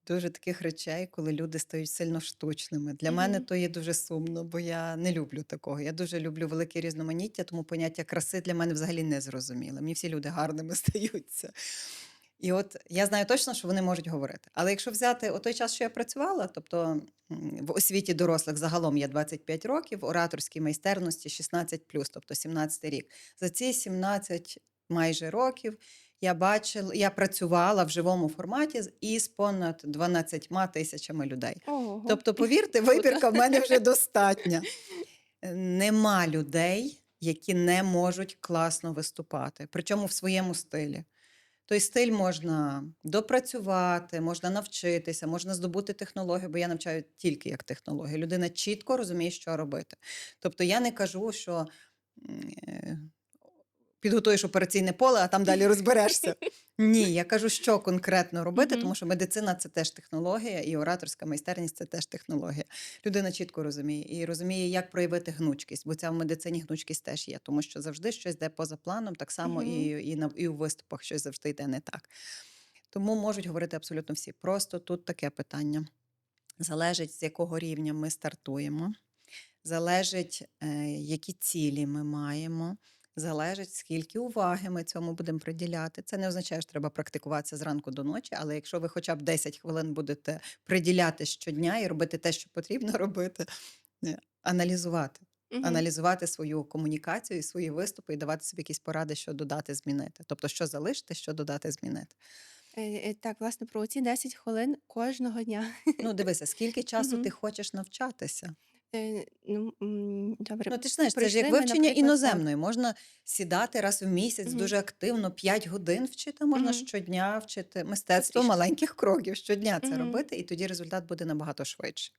дуже таких речей, коли люди стають сильно штучними. Для мене Мгм. то є дуже сумно, бо я не люблю такого. Я дуже люблю велике різноманіття, тому поняття краси для мене взагалі не зрозуміле. Мені всі люди гарними стаються. І от я знаю точно, що вони можуть говорити. Але якщо взяти той час, що я працювала, тобто в освіті дорослих загалом є 25 років, ораторській майстерності 16+, тобто 17 рік. За ці 17 майже років я працювала в живому форматі із понад 12 тисячами людей. Ого. Тобто, повірте, вибірка в мене вже достатня. Нема людей, які не можуть класно виступати, причому в своєму стилі. Той стиль можна допрацювати, можна навчитися, можна здобути технологію, бо я навчаю тільки як технологію. Людина чітко розуміє, що робити. Тобто я не кажу, що підготуєш операційне поле, а там далі розберешся. Ні, я кажу, що конкретно робити, тому Мгм. що медицина це теж технологія, і ораторська майстерність це теж технологія. Людина чітко розуміє і розуміє, як проявити гнучкість, бо ця в медицині гнучкість теж є, тому що завжди щось йде поза планом, так само Мгм. і у виступах щось завжди йде не так. Тому можуть говорити абсолютно всі. Просто тут таке питання. Залежить, з якого рівня ми стартуємо, залежить, які цілі ми маємо, залежить, скільки уваги ми цьому будемо приділяти. Це не означає, що треба практикуватися зранку до ночі, але якщо ви хоча б 10 хвилин будете приділяти щодня і робити те, що потрібно робити, аналізувати. Мгм. Аналізувати свою комунікацію і свої виступи і давати собі якісь поради, що додати, змінити. Тобто, що залишити, що додати, змінити. Так, власне, про ці 10 хвилин кожного дня. Ну, дивися, скільки часу ти Мгм. хочеш навчатися? Добре. Ну, ти ж знаєш, це ж як Пройшли ми, вивчення наприклад, так. іноземної. Можна сідати раз в місяць Мгм. дуже активно, 5 годин вчити, можна Мгм. щодня вчити мистецтво Потрішки. маленьких кроків, щодня це Мгм. робити, і тоді результат буде набагато швидший.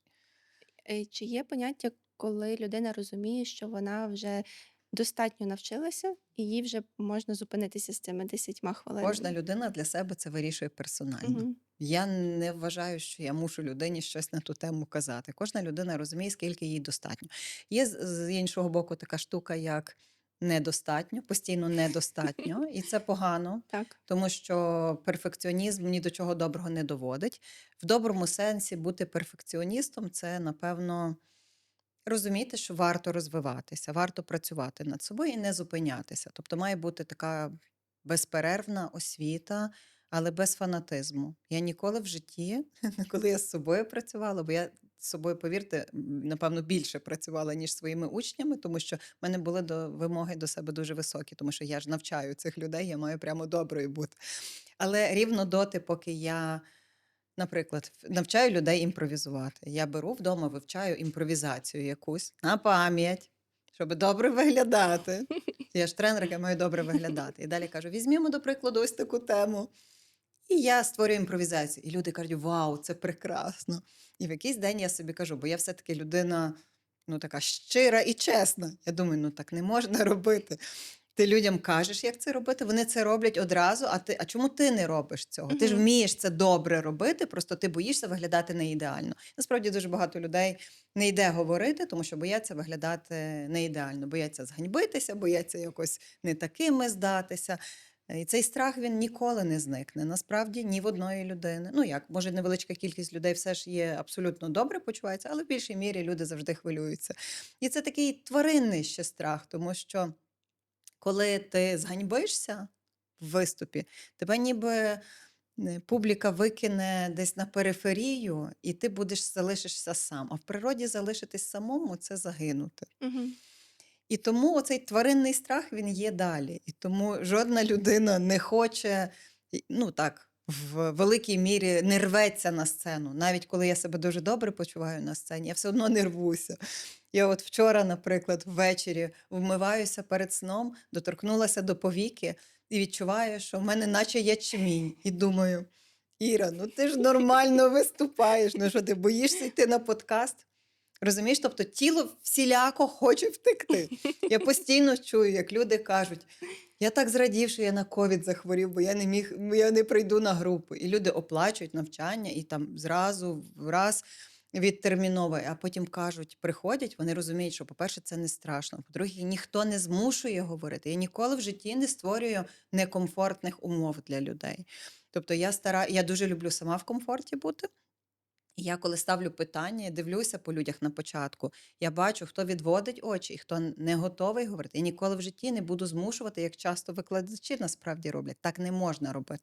Чи є поняття, коли людина розуміє, що вона вже достатньо навчилася, і їй вже можна зупинитися з цими 10 Кожна хвилинами? людина для себе це вирішує персонально. Мгм. Я не вважаю, що я мушу людині щось на ту тему казати. Кожна людина розуміє, скільки їй достатньо. Є з іншого боку така штука, як недостатньо, постійно недостатньо, і це погано, Так. тому що перфекціонізм ні до чого доброго не доводить. В доброму сенсі бути перфекціоністом це, напевно, розуміти, що варто розвиватися, варто працювати над собою і не зупинятися. Тобто має бути така безперервна освіта, але без фанатизму. Я ніколи в житті, коли я з собою працювала, бо я з собою, повірте, напевно, більше працювала, ніж своїми учнями, тому що в мене були вимоги до себе дуже високі, тому що я ж навчаю цих людей, я маю прямо доброю бути. Але рівно доти, поки я, наприклад, навчаю людей імпровізувати. Я беру вдома, вивчаю імпровізацію якусь на пам'ять, щоб добре виглядати. Я ж тренерка, я маю добре виглядати. І далі кажу: візьмімо, до прикладу, ось таку тему. І я створюю імпровізацію. І люди кажуть: вау, це прекрасно. І в якийсь день я собі кажу, бо я все-таки людина, ну, така щира і чесна. Я думаю, ну так не можна робити. Ти людям кажеш, як це робити, вони це роблять одразу, а чому ти не робиш цього? Ти ж Мгм. вмієш це добре робити, просто ти боїшся виглядати не ідеально. Насправді дуже багато людей не йде говорити, тому що бояться виглядати не ідеально, бояться зганьбитися, бояться якось не такими здатися. І цей страх він ніколи не зникне. Насправді ні в одної людини. Ну як, може, невеличка кількість людей все ж є абсолютно добре почуваються, але в більшій мірі люди завжди хвилюються. І це такий тваринний ще страх, тому що коли ти зганьбишся в виступі, тебе ніби публіка викине десь на периферію, і ти залишишся сам. А в природі залишитись самому це загинути. Мгм. І тому оцей тваринний страх він є далі. І тому жодна людина не хоче, ну так, в великій мірі не рветься на сцену. Навіть коли я себе дуже добре почуваю на сцені, я все одно не рвуся. Я от вчора, наприклад, ввечері вмиваюся перед сном, доторкнулася до повіки і відчуваю, що в мене наче ячмінь. І думаю: Іра, ну ти ж нормально виступаєш. Ну що, ти боїшся йти на подкаст? Розумієш, тобто тіло всіляко хоче втекти. Я постійно чую, як люди кажуть: я так зрадів, що я на ковід захворів, бо я не прийду на групу. І люди оплачують навчання і там зразу враз відтерміновує, а потім кажуть, приходять, вони розуміють, що, по-перше, це не страшно. По-друге, ніхто не змушує говорити. Я ніколи в житті не створюю некомфортних умов для людей. Тобто я дуже люблю сама в комфорті бути. І я коли ставлю питання, я дивлюся по людях на початку, я бачу, хто відводить очі і хто не готовий говорити. Я ніколи в житті не буду змушувати, як часто викладачі насправді роблять. Так не можна робити.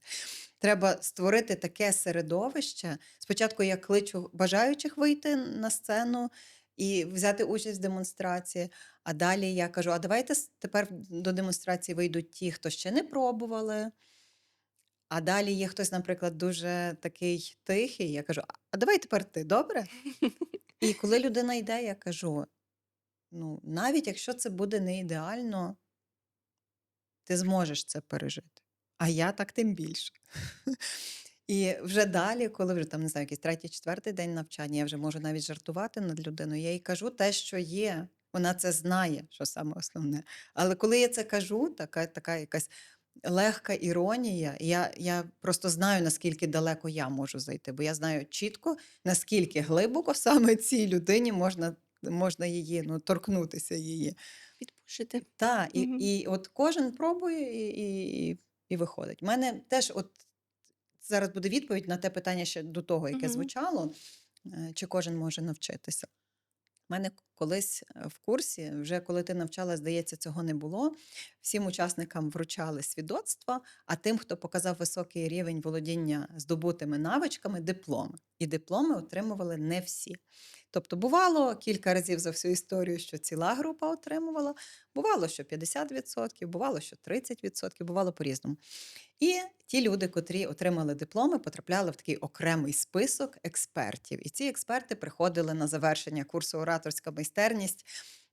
Треба створити таке середовище. Спочатку я кличу бажаючих вийти на сцену і взяти участь в демонстрації, а далі я кажу: а давайте тепер до демонстрації вийдуть ті, хто ще не пробували. А далі є хтось, наприклад, дуже такий тихий. Я кажу: а давай тепер ти, добре? І коли людина йде, я кажу: ну, навіть якщо це буде не ідеально, ти зможеш це пережити. А я так тим більше. І вже далі, коли вже не знаю, якийсь третій, четвертий день навчання, я вже можу навіть жартувати над людиною. Я їй кажу те, що є. Вона це знає, що саме основне. Але коли я це кажу, така якась легка іронія, я просто знаю, наскільки далеко я можу зайти, бо я знаю чітко, наскільки глибоко саме цій людині можна її, ну, торкнутися її. Підпушити. Та, і, Мгм. і от кожен пробує і виходить. У мене теж от зараз буде відповідь на те питання ще до того, яке Мгм. звучало, чи кожен може навчитися. У мене колись в курсі, вже коли ти навчалась, здається, цього не було. Всім учасникам вручали свідоцтва, а тим, хто показав високий рівень володіння здобутими навичками, дипломи. І дипломи отримували не всі. Тобто, бувало кілька разів за всю історію, що ціла група отримувала, бувало, що 50%, бувало, що 30%, бувало по-різному. І ті люди, котрі отримали дипломи, потрапляли в такий окремий список експертів. І ці експерти приходили на завершення курсу «Ораторська майстерність»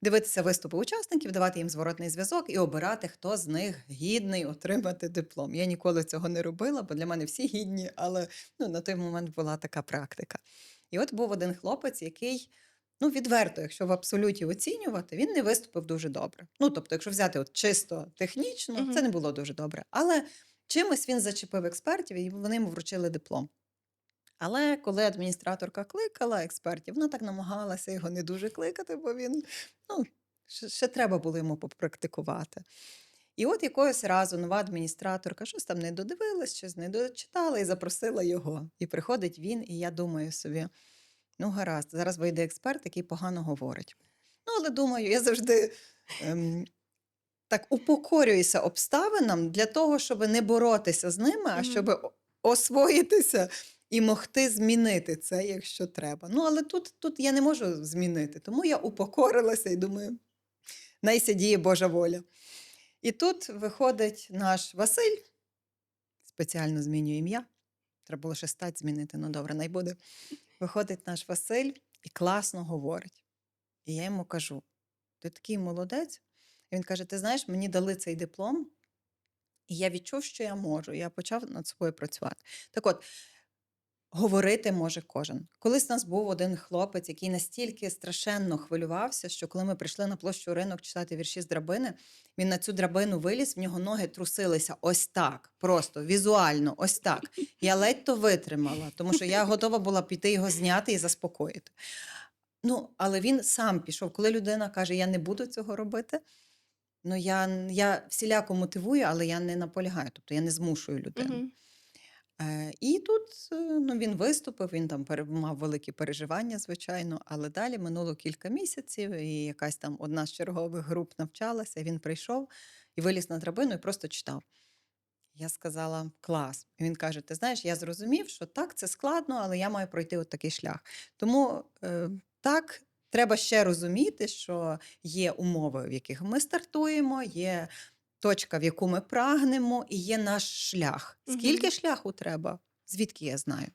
дивитися виступи учасників, давати їм зворотний зв'язок і обирати, хто з них гідний отримати диплом. Я ніколи цього не робила, бо для мене всі гідні, але на той момент була така практика. І от був один хлопець, який, відверто, якщо в абсолюті оцінювати, він не виступив дуже добре. Тобто, якщо взяти от чисто технічно, це Мгм. не було дуже добре. Але чимось він зачепив експертів, і вони йому вручили диплом. Але коли адміністраторка кликала експертів, вона так намагалася його не дуже кликати, бо він, ще треба було йому попрактикувати. І от якогось разу нова адміністраторка щось там не додивилась, щось не дочитала і запросила його. І приходить він, і я думаю собі, гаразд, зараз вийде експерт, який погано говорить. Але думаю, я завжди так упокорююся обставинам для того, щоб не боротися з ними, а Мгм. щоб освоїтися і могти змінити це, якщо треба. Але тут я не можу змінити, тому я упокорилася і думаю, найся діє Божа воля. І тут виходить наш Василь, спеціально змінюю ім'я, треба було ще стать змінити, добре, най буде. Виходить наш Василь і класно говорить. І я йому кажу, ти такий молодець. І він каже, ти знаєш, мені дали цей диплом, і я відчув, що я можу. Я почав над собою працювати. Так от, говорити може кожен. Колись у нас був один хлопець, який настільки страшенно хвилювався, що коли ми прийшли на площу Ринок читати вірші з драбини, він на цю драбину виліз, в нього ноги трусилися ось так, просто візуально, ось так. Я ледь то витримала, тому що я готова була піти його зняти і заспокоїти. Але він сам пішов. Коли людина каже, я не буду цього робити, я всіляко мотивую, але я не наполягаю, тобто я не змушую людину. Мгм. І тут він виступив, він там мав великі переживання, звичайно, але далі минуло кілька місяців, і якась там одна з чергових груп навчалася, він прийшов і виліз на драбину і просто читав. Я сказала, клас. І він каже, ти знаєш, я зрозумів, що так, це складно, але я маю пройти от такий шлях. Тому так, треба ще розуміти, що є умови, в яких ми стартуємо, є точка, в яку ми прагнемо, і є наш шлях. Скільки Мгм. шляху треба? Звідки я знаю?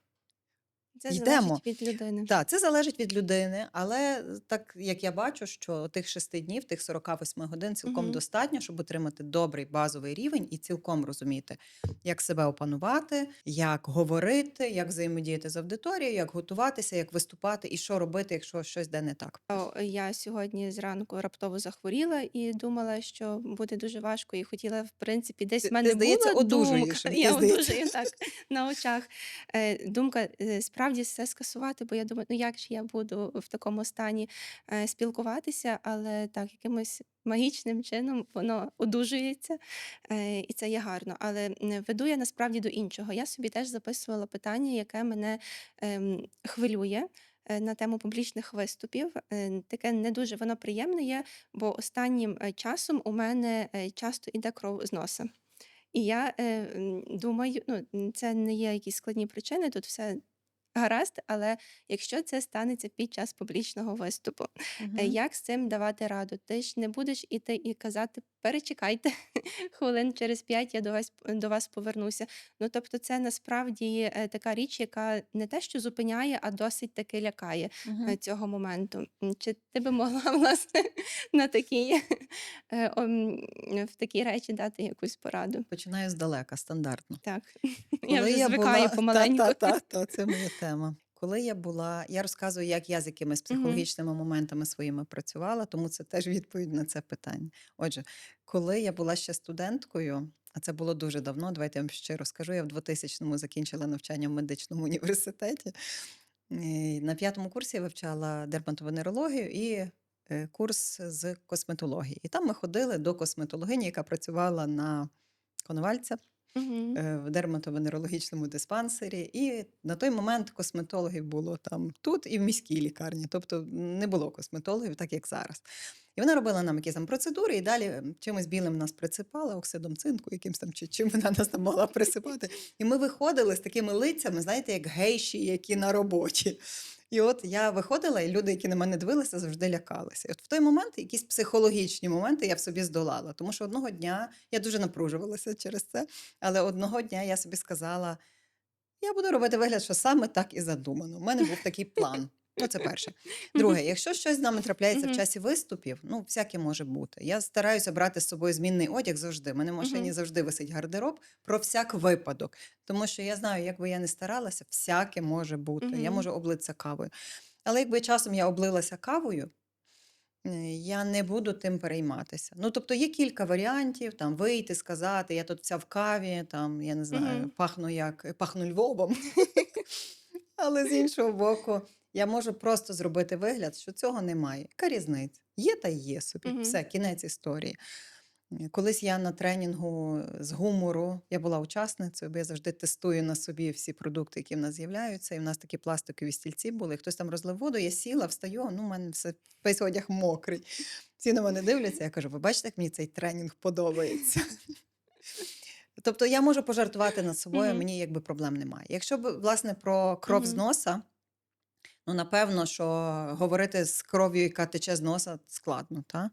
Це Йдемо. залежить від людини. Так, це залежить від людини, але так як я бачу, що тих 6 днів, тих 48 годин цілком Мгм. достатньо, щоб отримати добрий базовий рівень і цілком розуміти, як себе опанувати, як говорити, як взаємодіяти з аудиторією, як готуватися, як виступати і що робити, якщо щось де не так. Я сьогодні зранку раптово захворіла і думала, що буде дуже важко, і хотіла, в принципі, десь в Ти мене здається, була думка, одужуєш, мені я здається. одужаю так на очах. Думка справді все скасувати, бо я думаю, як ж я буду в такому стані спілкуватися, але так, якимось магічним чином воно одужується, і це є гарно. Але веду я насправді до іншого. Я собі теж записувала питання, яке мене хвилює на тему публічних виступів. Таке не дуже воно приємне є, бо останнім часом у мене часто іде кров з носа. І я думаю, це не є якісь складні причини, тут все гаразд, але якщо це станеться під час публічного виступу, Мгм. як з цим давати раду? Ти ж не будеш іти і казати: "Перечекайте, хвилин через 5 я до вас повернуся". Тобто це насправді, така річ, яка не те що зупиняє, а досить таки лякає, Мгм. цього моменту. Чи ти би могла, власне, на такі, в такі речі дати якусь пораду? Починаю здалека, стандартно. Так, я Коли вже я звикаю була помаленьку. це моя тема. Коли я розказую, як я з якимись Мгм. психологічними моментами своїми працювала, тому це теж відповідь на це питання. Отже, коли я була ще студенткою, а це було дуже давно, давайте я вам щиро скажу, я в 2000-му закінчила навчання в медичному університеті. На 5-му курсі я вивчала дерматовенерологію і курс з косметології. І там ми ходили до косметологині, яка працювала на Коновальця Мгм. в дерматовенерологічному диспансері. І на той момент косметологів було там тут і в міській лікарні. Тобто не було косметологів, так як зараз. І вона робила нам якісь там процедури, і далі чимось білим нас присипала, оксидом цинку, якимсь там чи чим вона нас там могла присипати. І ми виходили з такими лицями, знаєте, як гейші, які на роботі. І от я виходила, і люди, які на мене дивилися, завжди лякалися. І от в той момент якісь психологічні моменти я в собі здолала. Тому що одного дня я дуже напружувалася через це, але одного дня я собі сказала: я буду робити вигляд, що саме так і задумано. У мене був такий план. Ну, це перше. Друге, якщо щось з нами трапляється в Мгм. часі виступів, ну, всяке може бути. Я стараюся брати з собою змінний одяг завжди. У мене в машині Мгм. завжди висить гардероб про всяк випадок. Тому що я знаю, як би я не старалася, всяке може бути. Я Мгм. можу облитися кавою. Але якби часом я облилася кавою, я не буду тим перейматися. Ну, тобто є кілька варіантів, там вийти, сказати, я тут вся в каві, там, я не знаю, Мгм. пахну Львовом. Але з іншого боку, я можу просто зробити вигляд, що цього немає. Яка різниця? Є та є собі. Мгм. Все, кінець історії. Колись я на тренінгу з гумору, я була учасницею, бо я завжди тестую на собі всі продукти, які в нас з'являються. І в нас такі пластикові стільці були. Хтось там розлив воду, я сіла, встаю, ну, у мене весь одяг мокрий. Всі на мене дивляться, я кажу: ви бачите, як мені цей тренінг подобається? Тобто я можу пожартувати над собою, Мгм. мені якби проблем немає. Якщо б, власне, про кров з Мгм. носа, ну, напевно, що говорити з кров'ю, яка тече з носа, складно, та?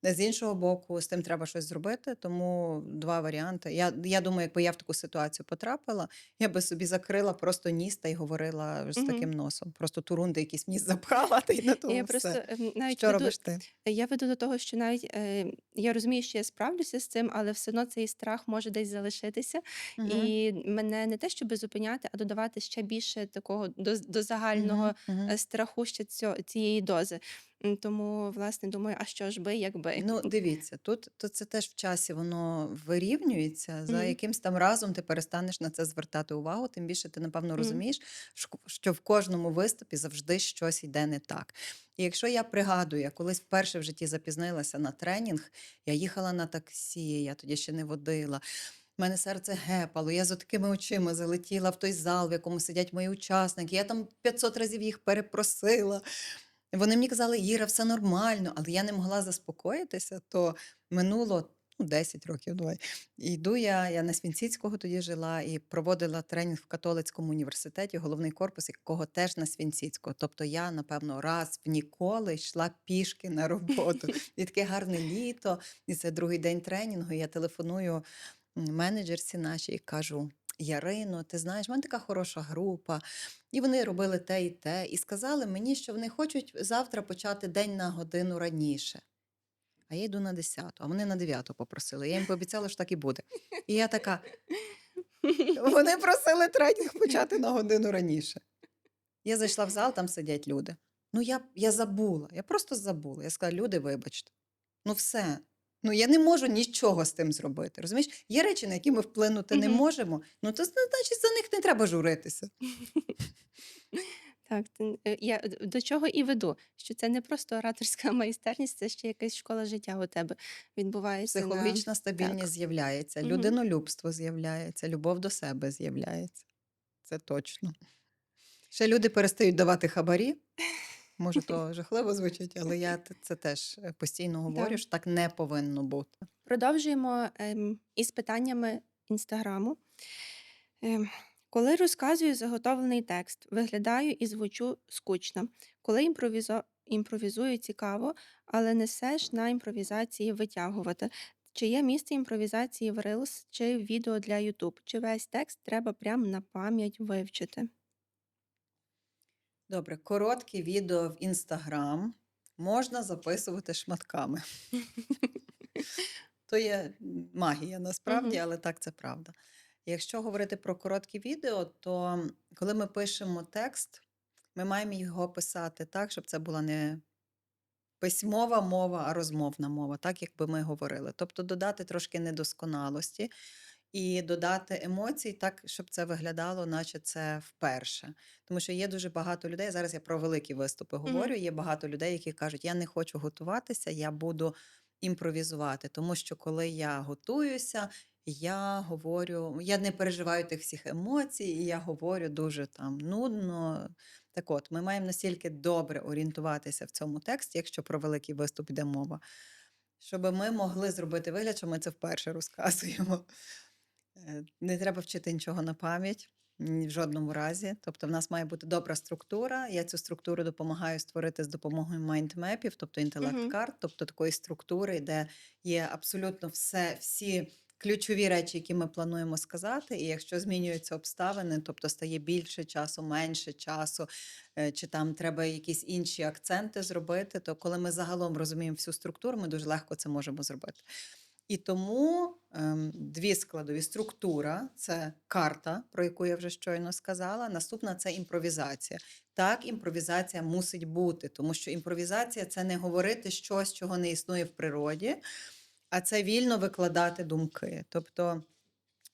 З іншого боку, з тим треба щось зробити, тому два варіанти. Я думаю, якби я в таку ситуацію потрапила, я би собі закрила просто ніс та й говорила з Мгм. таким носом. Просто турунди якийсь ніс запхала, та й на тому Я просто, все. навіть Що веду робиш ти? я веду до того, що навіть, я розумію, що я справлюся з цим, але все одно цей страх може десь залишитися. Угу, І мене не те, щоби зупиняти, а додавати ще більше такого до угу, загального, угу. страху ще цієї дози. Тому, власне, думаю, а що ж би, якби. Ну, дивіться, тут це теж в часі воно вирівнюється. За Мгм. якимсь там разом ти перестанеш на це звертати увагу, тим більше ти, напевно, Мгм. розумієш, що в кожному виступі завжди щось йде не так. І якщо я пригадую, я колись вперше в житті запізнилася на тренінг, я їхала на таксі, я тоді ще не водила. У мене серце гепало, я з такими очима залетіла в той зал, в якому сидять мої учасники. Я там 500 разів їх перепросила. Вони мені казали: Іра, все нормально, але я не могла заспокоїтися, то минуло 10 років. Давай. І йду я на Свінціцького тоді жила і проводила тренінг в католицькому університеті, головний корпус, якого теж на Свінціцького. Тобто я, напевно, раз в ніколи йшла пішки на роботу. І таке гарне літо, і це другий день тренінгу. І я телефоную менеджерці нашій і кажу: Ярино, ти знаєш, в мене така хороша група. І вони робили те і те, і сказали мені, що вони хочуть завтра почати день на годину раніше. А я йду на 10, а вони на 9 попросили. Я їм пообіцяла, що так і буде. І я така: вони просили тренінг почати на годину раніше. Я зайшла в зал, там сидять люди. Ну, я забула, я просто забула. Я сказала: люди, вибачте, ну все. Ну, я не можу нічого з тим зробити. Розумієш, є речі, на які ми вплинути не Мгм. можемо, ну то значить за них не треба журитися. Так, я до чого і веду, що це не просто ораторська майстерність, це ще якась школа життя у тебе відбувається на Психологічна стабільність так. з'являється, Мгм. людинолюбство з'являється, любов до себе з'являється. Це точно. Ще люди перестають давати хабарі. Може, то жахливо звучить, але я це теж постійно Да. говорю, що так не повинно бути. Продовжуємо, із питаннями Інстаграму. Ем, коли розказую заготовлений текст, виглядаю і звучу скучно. Коли імпровізую цікаво, але не все ж на імпровізації витягувати. Чи є місце імпровізації в Reels чи в відео для YouTube? Чи весь текст треба прям на пам'ять вивчити? Добре, короткі відео в Інстаграм можна записувати шматками. То є магія насправді, Мгм. але так це правда. Якщо говорити про короткі відео, то коли ми пишемо текст, Ми маємо його писати так, щоб це була не письмова мова, а розмовна мова, так як би ми говорили. Тобто додати трошки недосконалості і додати емоцій так, щоб це виглядало, наче це вперше. Тому що є дуже багато людей. Зараз я про великі виступи Мгм. говорю. Є багато людей, які кажуть, я не хочу готуватися, я буду імпровізувати. Тому що коли я готуюся, я говорю, я не переживаю тих всіх емоцій, і я говорю дуже там нудно. Так от, ми маємо настільки добре орієнтуватися в цьому тексті, якщо про великий виступ йде мова, щоб ми могли зробити вигляд, що ми це вперше розказуємо. Не треба вчити нічого на пам'ять ні в жодному разі. Тобто, в нас має бути добра структура. Я цю структуру допомагаю створити з допомогою майндмепів, тобто Мгм. інтелект-карт, тобто такої структури, де є абсолютно всі ключові речі, які ми плануємо сказати. І якщо змінюються обставини, тобто стає більше часу, менше часу, чи там треба якісь інші акценти зробити, то коли ми загалом розуміємо всю структуру, ми дуже легко це можемо зробити. І тому дві складові: структура це карта, про яку я вже щойно сказала. Наступна це імпровізація. Так, імпровізація мусить бути, тому що імпровізація це не говорити щось, чого не існує в природі, а це вільно викладати думки. Тобто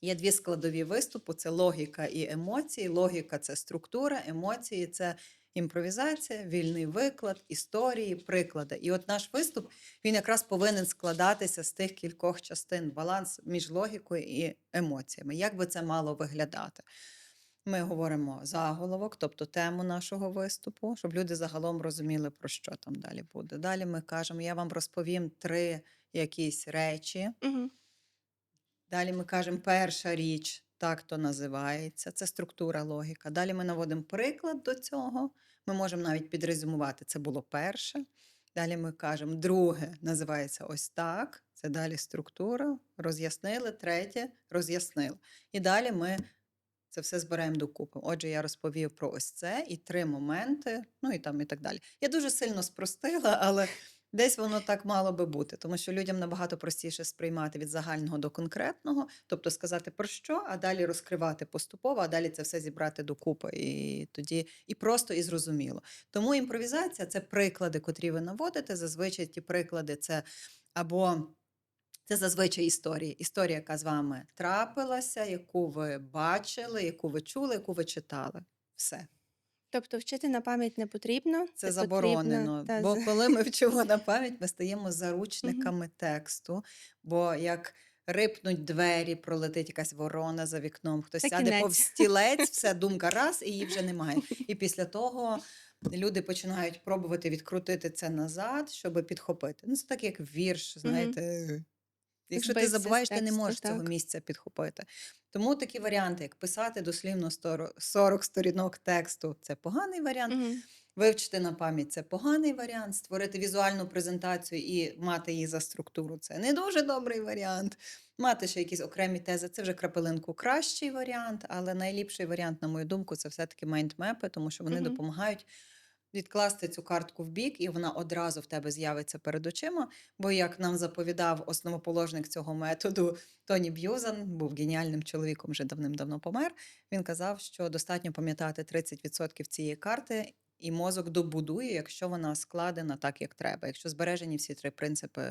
є дві складові виступу: це логіка і емоції. Логіка це структура, емоції це імпровізація, вільний виклад, історії, приклади. І от наш виступ, він якраз повинен складатися з тих кількох частин, баланс між логікою і емоціями. Як би це мало виглядати? Ми говоримо заголовок, тобто тему нашого виступу, щоб люди загалом розуміли, про що там далі буде. Далі ми кажемо, я вам розповім 3 якісь речі. Мгм. Далі ми кажемо, перша річ, так то називається, це структура, логіка. Далі ми наводимо приклад до цього. Ми можемо навіть підрезюмувати, це було перше. Далі ми кажемо, друге називається ось так. Це далі структура, роз'яснили, третє роз'яснили. І далі ми це все збираємо докупи. Отже, я розповів про ось це і 3 моменти, ну і там і так далі. Я дуже сильно спростила, але десь воно так мало би бути, тому що людям набагато простіше сприймати від загального до конкретного, тобто сказати про що, а далі розкривати поступово, а далі це все зібрати докупи. І тоді і просто, і зрозуміло. Тому імпровізація це приклади, котрі ви наводите. Зазвичай ті приклади це або це зазвичай історії. Історія, яка з вами трапилася, яку ви бачили, яку ви чули, яку ви читали. Все. Тобто вчити на пам'ять не потрібно, Це потрібно заборонено. та Бо з коли ми вчимо на пам'ять, ми стаємо Мгм. заручниками тексту. Бо як рипнуть двері, пролетить якась ворона за вікном, хтось Це сяде повз кінець. стілець, все, думка раз, і її вже немає. І після того люди починають пробувати відкрутити це назад, щоб підхопити. Ну, це так, як вірш, Мгм. знаєте. Якщо ти Збився з забуваєш, ти не тексту, можеш цього так. місця підхопити. Тому такі варіанти, як писати дослівно 40 сторінок тексту, це поганий варіант. Мгм. Вивчити на пам'ять це поганий варіант. Створити візуальну презентацію і мати її за структуру це не дуже добрий варіант. Мати ще якісь окремі тези це вже крапелинку кращий варіант, але найліпший варіант, на мою думку, це все-таки майндмепи, тому що вони Мгм. допомагають відкласти цю картку в бік, і вона одразу в тебе з'явиться перед очима. Бо, як нам заповідав основоположник цього методу Тоні Б'юзан, був геніальним чоловіком, вже давним-давно помер. Він казав, що достатньо пам'ятати 30% цієї карти, і мозок добудує, якщо вона складена так, як треба, якщо збережені всі 3 принципи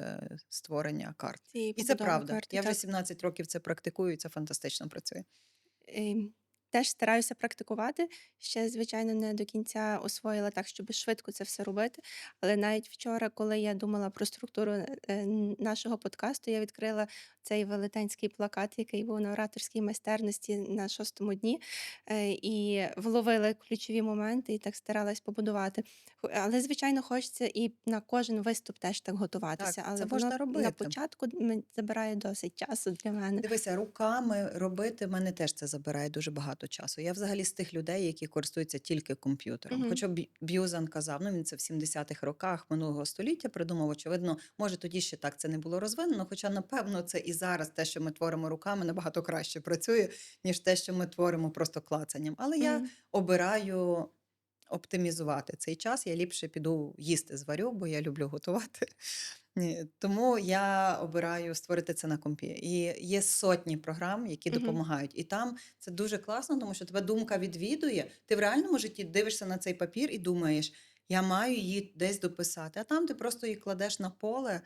створення карт. Цієї І це побудови правда. карти, Я вже так. 17 років це практикую, і це фантастично працює. Теж стараюся практикувати. Ще, звичайно, не до кінця освоїла так, щоб швидко це все робити. Але навіть вчора, коли я думала про структуру нашого подкасту, я відкрила цей велетенський плакат, який був на ораторській майстерності на 6-му дні, і вловила ключові моменти, і так старалась побудувати. Але, звичайно, хочеться і на кожен виступ теж так Так, готуватися. Але це воно можна на робити. початку забирає досить часу для мене. Дивися, руками робити в мене теж це забирає дуже багато часу. Я взагалі з тих людей, які користуються тільки комп'ютером. Мгм. Хоча Б'юзан казав, ну він це в 70-х роках минулого століття придумав. Очевидно, може тоді ще так це не було розвинено. Хоча, напевно, це і зараз те, що ми творимо руками, набагато краще працює, ніж те, що ми творимо просто клацанням. Але я Мгм. обираю оптимізувати цей час. Я ліпше піду їсти зварю, бо я люблю готувати. Ні, тому я обираю створити це на компі. І є сотні програм, які Мгм. допомагають. І там це дуже класно, тому що тебе думка відвідує. Ти в реальному житті дивишся на цей папір і думаєш, я маю її десь дописати. А там ти просто її кладеш на поле,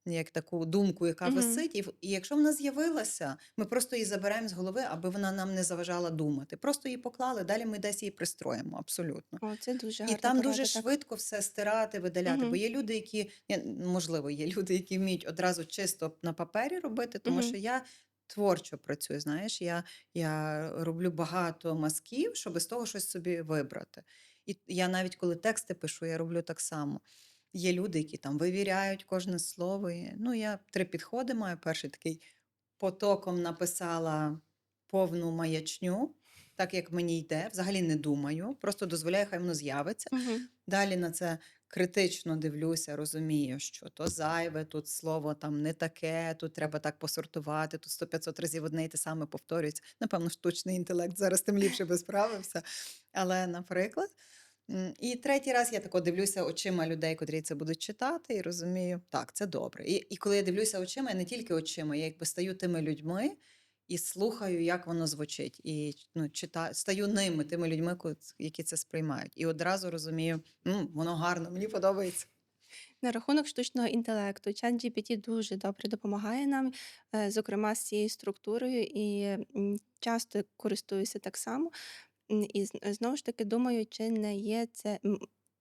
як таку думку, яка Мгм. висить. І якщо вона з'явилася, ми просто її забираємо з голови, аби вона нам не заважала думати. Просто її поклали, далі ми десь її пристроїмо, абсолютно. О, це дуже І гарна там дуже порада, так. швидко все стирати, видаляти. Бо Мгм. є люди, які можливо, є люди, які вміють одразу чисто на папері робити, тому Мгм. що я творчо працюю. Знаєш, я роблю багато мазків, щоб з того щось собі вибрати. І я навіть коли тексти пишу, я роблю так само. Є люди, які там вивіряють кожне слово. Ну, я 3 підходи маю. Перший такий потоком написала повну маячню, так як мені йде, взагалі не думаю, просто дозволяю, хай воно з'явиться. Мгм. Далі на це критично дивлюся, розумію, що то зайве, тут слово там не таке, тут треба так посортувати, тут 100-500 разів одне і те саме повторюється. Напевно, штучний інтелект зараз тим ліпше би справився. Але, наприклад, і третій раз я тако дивлюся очима людей, котрі це будуть читати, і розумію, так, це добре. І коли я дивлюся очима, я не тільки очима, я якби стаю тими людьми і слухаю, як воно звучить. І ну, стаю ними, тими людьми, які це сприймають. І одразу розумію, воно гарно, мені подобається. На рахунок штучного інтелекту, ChatGPT дуже добре допомагає нам, зокрема з цією структурою, і часто користуюся так само. І знову ж таки думаю, чи не є це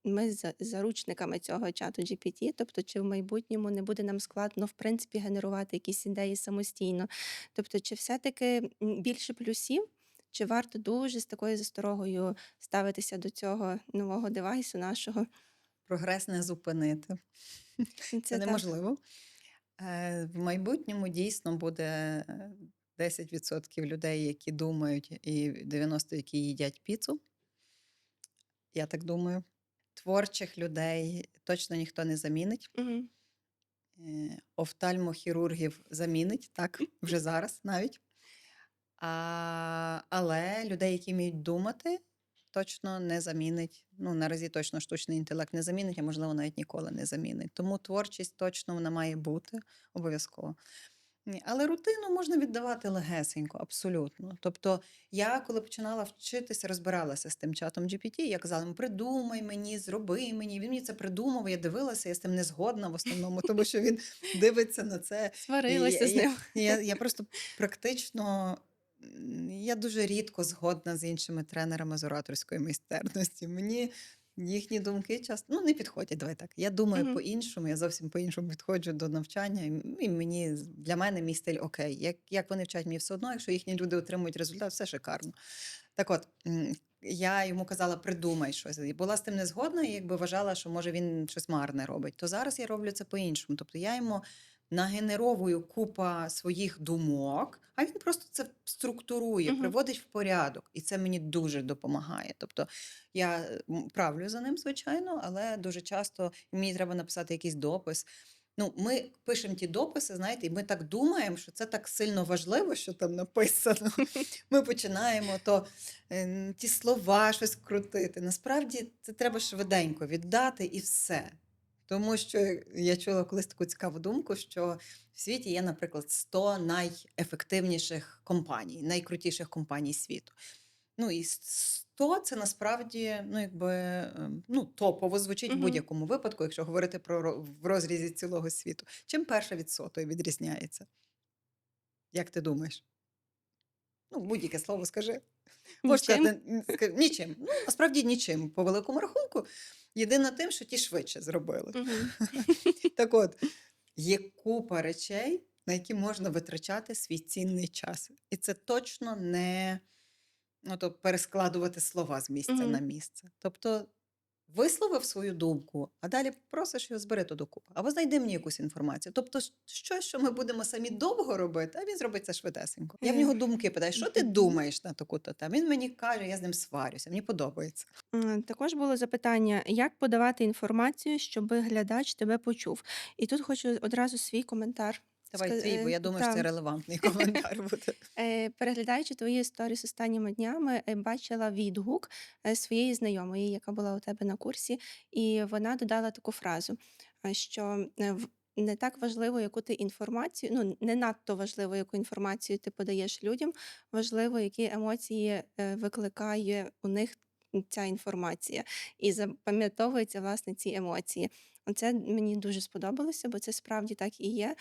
ми заручниками цього чату GPT, тобто чи в майбутньому не буде нам складно в принципі генерувати якісь ідеї самостійно. Тобто, чи все-таки більше плюсів, чи варто дуже з такою засторогою ставитися до цього нового девайсу нашого? Прогрес не зупинити. Це Це так. неможливо. В майбутньому дійсно буде 10% людей, які думають, і 90%, які їдять піцу. Я так думаю. Творчих людей точно ніхто не замінить. Мгм. Офтальмохірургів замінить, так, вже зараз навіть. Але людей, які вміють думати, точно не замінить. Ну, наразі точно штучний інтелект не замінить, а можливо, навіть ніколи не замінить. Тому творчість точно вона має бути обов'язково. Ні, але рутину можна віддавати легесенько, абсолютно. Тобто, я коли починала вчитися, розбиралася з тим чатом GPT, я казала йому, придумай мені, зроби мені. Він мені це придумав, я дивилася, я з тим не згодна в основному, тому що він дивиться на це. І Сварилася з ним. я просто практично, я дуже рідко згодна з іншими тренерами з ораторської майстерності. Мені їхні думки часто не підходять. Давай так. Я думаю Мгм. по-іншому, я зовсім по-іншому підходжу до навчання, і для мене мій стиль окей. Як вони вчать, мені все одно, якщо їхні люди отримують результат, все шикарно. Так от, я йому казала, придумай щось. І була з тим не згодна, і якби вважала, що може він щось марне робить. То зараз я роблю це по-іншому. Тобто я йому нагенеровую купа своїх думок, а він просто це структурує, Мгм. приводить в порядок. І це мені дуже допомагає. Тобто я правлю за ним, звичайно, але дуже часто мені треба написати якийсь допис. Ну, ми пишемо ті дописи, знаєте, і ми так думаємо, що це так сильно важливо, що там написано. Ми починаємо ті слова щось крутити. Насправді це треба швиденько віддати і все. Тому що я чула колись таку цікаву думку, що в світі є, наприклад, 100 найефективніших компаній, найкрутіших компаній світу. Ну і 100 це насправді, топово звучить в Мгм. будь-якому випадку, якщо говорити в розрізі цілого світу. Чим перша від сотої відрізняється? Як ти думаєш? Ну, будь-яке слово скажи. Можеш Нічим. сказати, нічим. Ну, насправді нічим. По великому рахунку, єдине тим, що ті швидше зробили. Мгм. Так от, є купа речей, на які можна витрачати свій цінний час. І це точно не перескладувати слова з місця на Мгм. місце. Тобто висловив свою думку, а далі просиш його збери то докупи. Або знайди мені якусь інформацію. Тобто, щось, що ми будемо самі довго робити, а він зробить це швидесенько. Я в Е, нього думки питаю, що ти мгм. думаєш на таку-то тему? Він мені каже, я з ним сварюся, мені подобається. Також було запитання, як подавати інформацію, щоб глядач тебе почув. І тут хочу одразу свій коментар. Давай твій, бо я думаю, що це релевантний коментар буде. Переглядаючи твої сторіс останніми днями, бачила відгук своєї знайомої, яка була у тебе на курсі, і вона додала таку фразу, що не так важливо, яку ти інформацію, ну, не надто важливо, яку інформацію ти подаєш людям, важливо, які емоції, викликає у них ця інформація, і запам'ятовуються, власне, ці емоції. Оце мені дуже сподобалося, бо це справді так і є.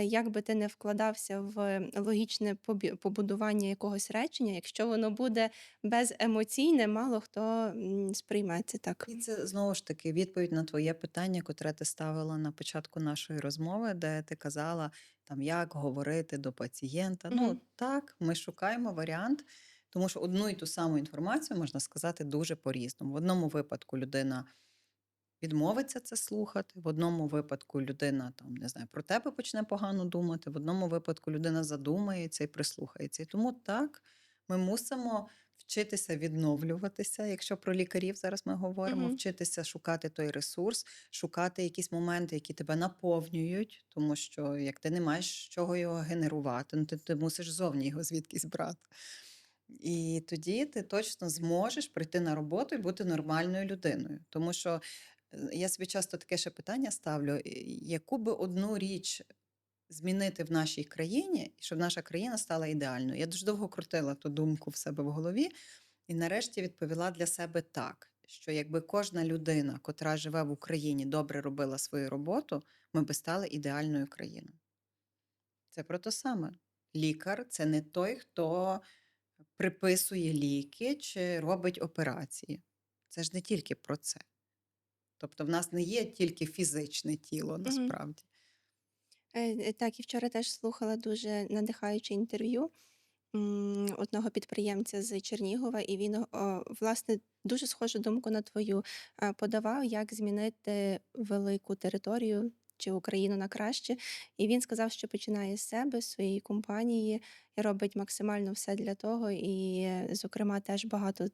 Як би ти не вкладався в логічне побудування якогось речення, якщо воно буде беземоційне, мало хто, сприйме це так. І це знову ж таки відповідь на твоє питання, котре ти ставила на початку нашої розмови, де ти казала, там, як говорити до пацієнта. Мгм. Ну, так, ми шукаємо варіант, тому що одну і ту саму інформацію можна сказати дуже по-різному. В одному випадку людина відмовиться це слухати, в одному випадку людина там, не знаю, про тебе почне погано думати, в одному випадку людина задумається і прислухається. І тому так, ми мусимо вчитися відновлюватися, якщо про лікарів зараз ми говоримо, Мгм. вчитися шукати той ресурс, шукати якісь моменти, які тебе наповнюють, тому що як ти не маєш з чого його генерувати, ну ти мусиш зовні його звідкись брати. І тоді ти точно зможеш прийти на роботу і бути нормальною людиною. Тому що я собі часто таке ще питання ставлю: яку би одну річ змінити в нашій країні, щоб наша країна стала ідеальною. Я дуже довго крутила ту думку в себе в голові, і нарешті відповіла для себе так, що якби кожна людина, котра живе в Україні, добре робила свою роботу, ми би стали ідеальною країною. Це про те саме. Лікар це не той, хто приписує ліки чи робить операції. Це ж не тільки про це. Тобто в нас не є тільки фізичне тіло Мгм. насправді. Так, і вчора теж слухала дуже надихаюче інтерв'ю, одного підприємця з Чернігова, і він, власне, дуже схожу думку на твою, подавав, як змінити велику територію чи Україну на краще. І він сказав, що починає з себе, з своєї компанії, і робить максимально все для того. І, зокрема, теж багато,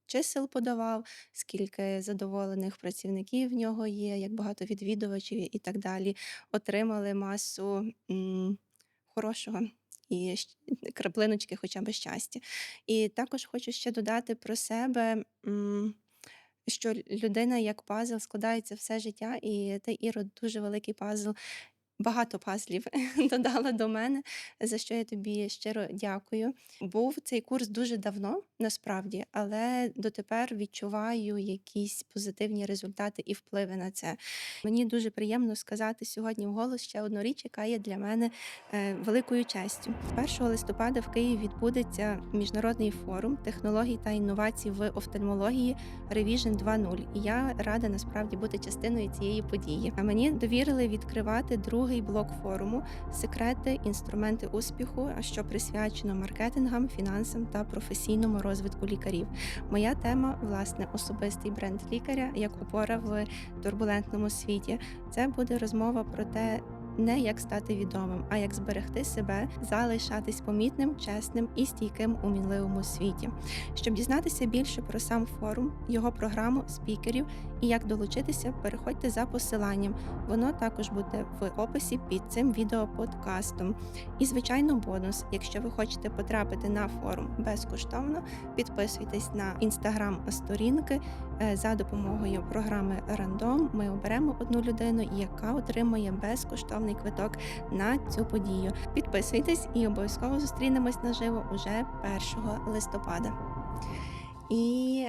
чисел подавав, скільки задоволених працівників в нього є, як багато відвідувачів і так далі. Отримали масу, хорошого і краплиночки хоча б щастя. І також хочу ще додати про себе, що людина як пазл складається все життя, і ти, Іро, дуже великий пазл, багато пазлів додала до мене, за що я тобі щиро дякую. Був цей курс дуже давно, насправді, але дотепер відчуваю якісь позитивні результати і впливи на це. Мені дуже приємно сказати сьогодні вголос ще одну річ, яка є для мене великою честю. 1 листопада в Києві відбудеться міжнародний форум технологій та інновацій в офтальмології Revision 2.0. І я рада насправді бути частиною цієї події. А мені довірили відкривати другий блок форуму секрети, інструменти успіху, що присвячено маркетингам, фінансам та професійному розвитку лікарів. Моя тема, власне, особистий бренд лікаря як опора в турбулентному світі. Це буде розмова про те, не як стати відомим, а як зберегти себе, залишатись помітним, чесним і стійким у мінливому світі. Щоб дізнатися більше про сам форум, його програму, спікерів і як долучитися, переходьте за посиланням. Воно також буде в описі під цим відеоподкастом. І, звичайно, бонус. Якщо ви хочете потрапити на форум безкоштовно, підписуйтесь на інстаграм-сторінки. За допомогою програми Рандом ми оберемо одну людину, яка отримує безкоштовний квиток на цю подію. Підписуйтесь і обов'язково зустрінемось наживо уже 1 листопада. І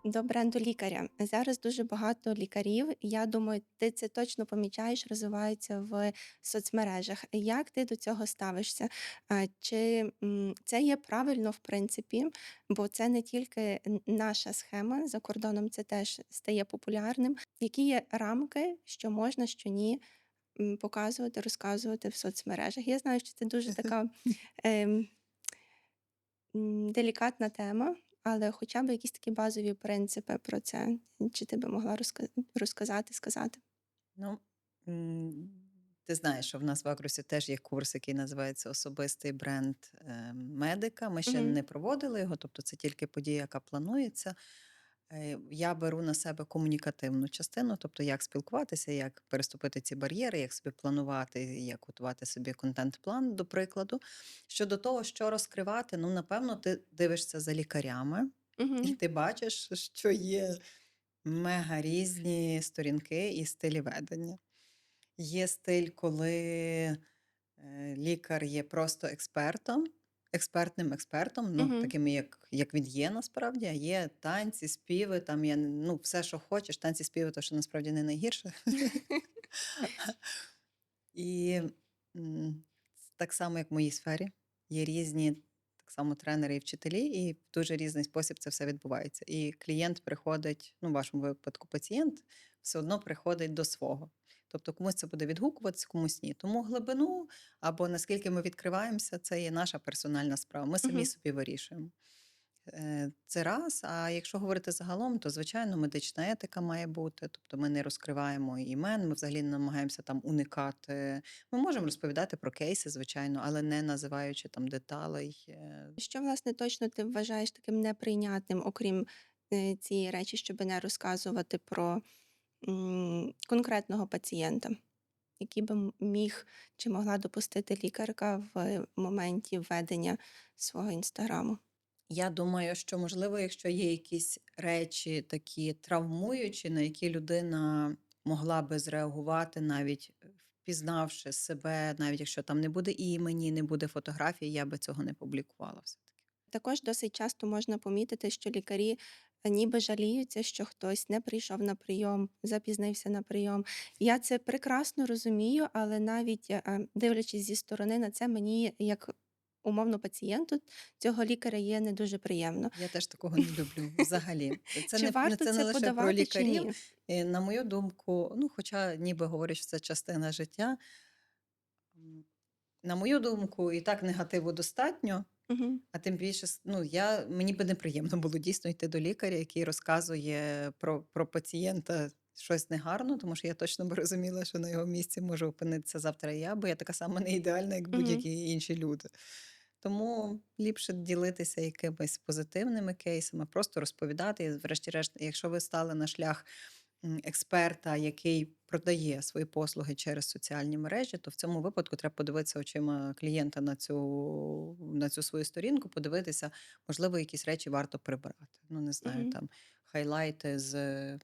до бренду лікаря. Зараз дуже багато лікарів, я думаю, ти це точно помічаєш, розвиваються в соцмережах. Як ти до цього ставишся? Чи це є правильно, в принципі, бо це не тільки наша схема, за кордоном це теж стає популярним. Які є рамки, що можна, що ні, показувати, розказувати в соцмережах? Я знаю, що це дуже така ем, делікатна тема, але хоча б якісь такі базові принципи про це. Чи ти би могла розказати, сказати? Ну, м, ти знаєш, що в нас в Акрусі теж є курс, який називається Особистий бренд медика. Ми ще Мгм. не проводили його, тобто це тільки подія, яка планується. Я беру на себе комунікативну частину, тобто як спілкуватися, як переступити ці бар'єри, як собі планувати, як готувати собі контент-план, до прикладу. Щодо того, що розкривати, ну, напевно, ти дивишся за лікарями, і Мгм. ти бачиш, що є мега різні сторінки і стилі ведення. Є стиль, коли лікар є просто експертним експертом, ну, Мгм. таким, як він є насправді, а є танці, співи, там я ну, все, що хочеш, танці, співи, то що насправді не найгірше. І так само, як в моїй сфері, є різні так само тренери і вчителі, і в дуже різний спосіб це все відбувається. І клієнт приходить, ну, в вашому випадку пацієнт, все одно приходить до свого. Тобто комусь це буде відгукуватися, комусь ні. Тому глибину або наскільки ми відкриваємося, це є наша персональна справа. Ми самі Мгм. собі вирішуємо. Це раз. А якщо говорити загалом, то звичайно медична етика має бути. Тобто ми не розкриваємо імен, ми взагалі не намагаємося там уникати. Ми можемо розповідати про кейси, звичайно, але не називаючи там деталей. Що, власне, точно ти вважаєш таким неприйнятним, окрім, цієї речі, щоби не розказувати про, конкретного пацієнта, який би міг чи могла допустити лікарка в моменті ведення свого інстаграму? Я думаю, що можливо, якщо є якісь речі такі травмуючі, на які людина могла би зреагувати, навіть впізнавши себе, навіть якщо там не буде імені, не буде фотографії, я би цього не публікувала все-таки. Також досить часто можна помітити, що лікарі ніби жаліються, що хтось не прийшов на прийом, запізнився на прийом. Я це прекрасно розумію, але навіть дивлячись зі сторони на це, мені як умовно пацієнту цього лікаря є не дуже приємно. Я теж такого не люблю взагалі. Це Чи не варто це не це лише про подавати, чи лікарів. ні? На мою думку, ну, хоча ніби говорять, що це частина життя. м, На мою думку, і так негативу достатньо, Мгм. а тим більше, ну, мені би неприємно було дійсно йти до лікаря, який розказує про пацієнта щось негарно, тому що я точно би розуміла, що на його місці може опинитися завтра і я, бо я така сама не ідеальна, як Мгм. будь-які інші люди. Тому ліпше ділитися якимись позитивними кейсами, просто розповідати. І, врешті-решт, якщо ви стали на шлях експерта, який продає свої послуги через соціальні мережі, то в цьому випадку треба подивитися очима клієнта на цю свою сторінку, подивитися, можливо, якісь речі варто прибрати. Ну, не знаю, Мгм. там хайлайти в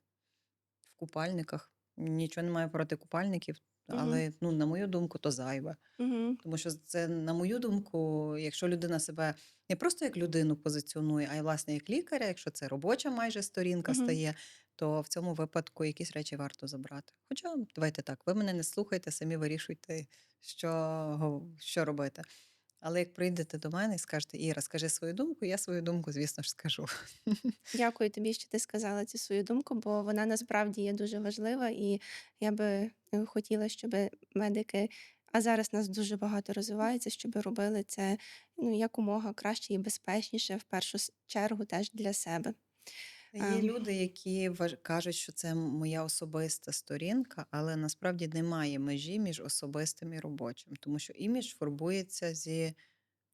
купальниках. Нічого не маю проти купальників, Мгм. але, ну, на мою думку, то зайве. Мгм. Тому що це, на мою думку, якщо людина себе не просто як людину позиціонує, а й власне як лікаря, якщо це робоча майже сторінка Мгм. стає, то в цьому випадку якісь речі варто забрати. Хоча, давайте так, ви мене не слухайте, самі вирішуйте, що робити. Але як прийдете до мене і скажете, Іра, скажи свою думку, я свою думку, звісно ж, скажу. Дякую тобі, що ти сказала цю свою думку, бо вона насправді є дуже важлива, і я би хотіла, щоб медики, а зараз нас дуже багато розвивається, щоб робили це ну, якомога краще і безпечніше, в першу чергу теж для себе. Є Ем, люди, які кажуть, що це моя особиста сторінка, але насправді немає межі між особистим і робочим, тому що імідж формується зі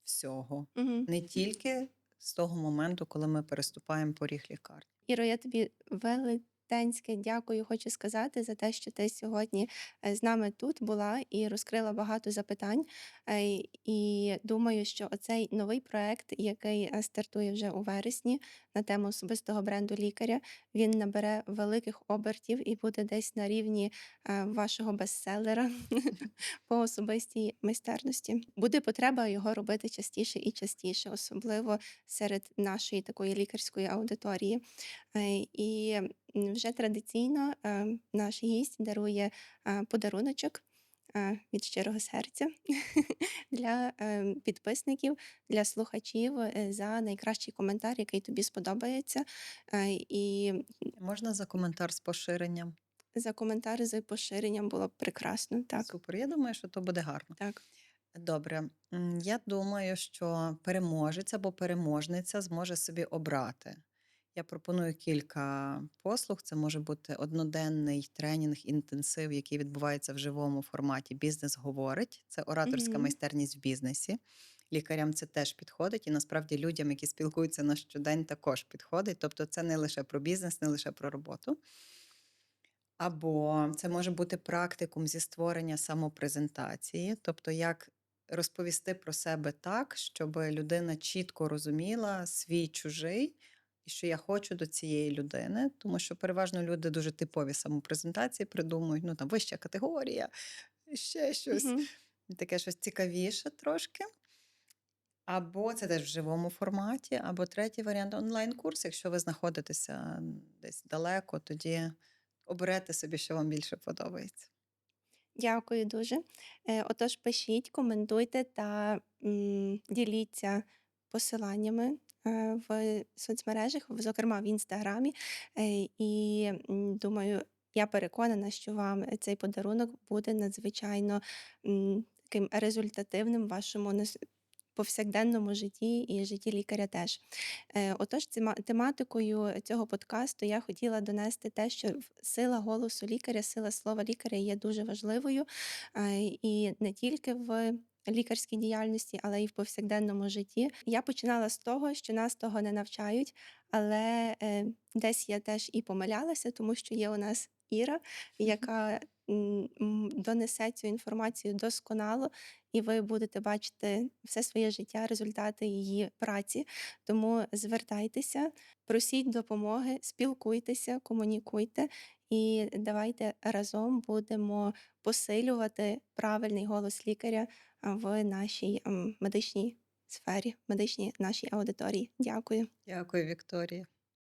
всього, мгм. не тільки з того моменту, коли ми переступаємо поріг лікарні. Іро, я тобі велетенське дякую, хочу сказати за те, що ти сьогодні з нами тут була і розкрила багато запитань. І думаю, що оцей новий проект, який стартує вже у вересні на тему особистого бренду лікаря, він набере великих обертів і буде десь на рівні вашого бестселера по особистій майстерності. Буде потреба його робити частіше і частіше, особливо серед нашої такої лікарської аудиторії. І вже традиційно наш гість дарує подаруночок від щирого серця для підписників, для слухачів за найкращий коментар, який тобі сподобається. І Можна за коментар з поширенням? за коментар з поширенням було б прекрасно. Так, Супер. Я думаю, що то буде гарно. так. Добре. Я думаю, що переможець або переможниця зможе собі обрати. Я пропоную кілька послуг. Це може бути одноденний тренінг, інтенсив, який відбувається в живому форматі. Бізнес говорить. Це ораторська Мгм. майстерність в бізнесі. Лікарям це теж підходить, і насправді людям, які спілкуються на щодень, також підходить. Тобто, це не лише про бізнес, не лише про роботу. Або це може бути практикум зі створення самопрезентації, тобто як розповісти про себе так, щоб людина чітко розуміла свій чужий і що я хочу до цієї людини, тому що переважно люди дуже типові самопрезентації придумують, ну там вища категорія, ще щось, Мгм. таке щось цікавіше трошки. Або це теж в живому форматі, або третій варіант онлайн-курс. Якщо ви знаходитеся десь далеко, тоді оберете собі, що вам більше подобається. Дякую дуже. Отож, пишіть, коментуйте та діліться посиланнями в соцмережах, зокрема в інстаграмі. І думаю, я переконана, що вам цей подарунок буде надзвичайно таким результативним в вашому повсякденному житті і житті лікаря теж. Отож, тематикою цього подкасту я хотіла донести те, що сила голосу лікаря, сила слова лікаря є дуже важливою, і не тільки в лікарській діяльності, але й в повсякденному житті. Я починала з того, що нас того не навчають, але десь я теж і помилялася, тому що є у нас Іра, яка донесе цю інформацію досконало, і ви будете бачити все своє життя, результати її праці. Тому звертайтеся, просіть допомоги, спілкуйтеся, комунікуйте, і давайте разом будемо посилювати правильний голос лікаря в нашій медичній сфері, медичній нашій аудиторії. Дякую. Дякую, Вікторія.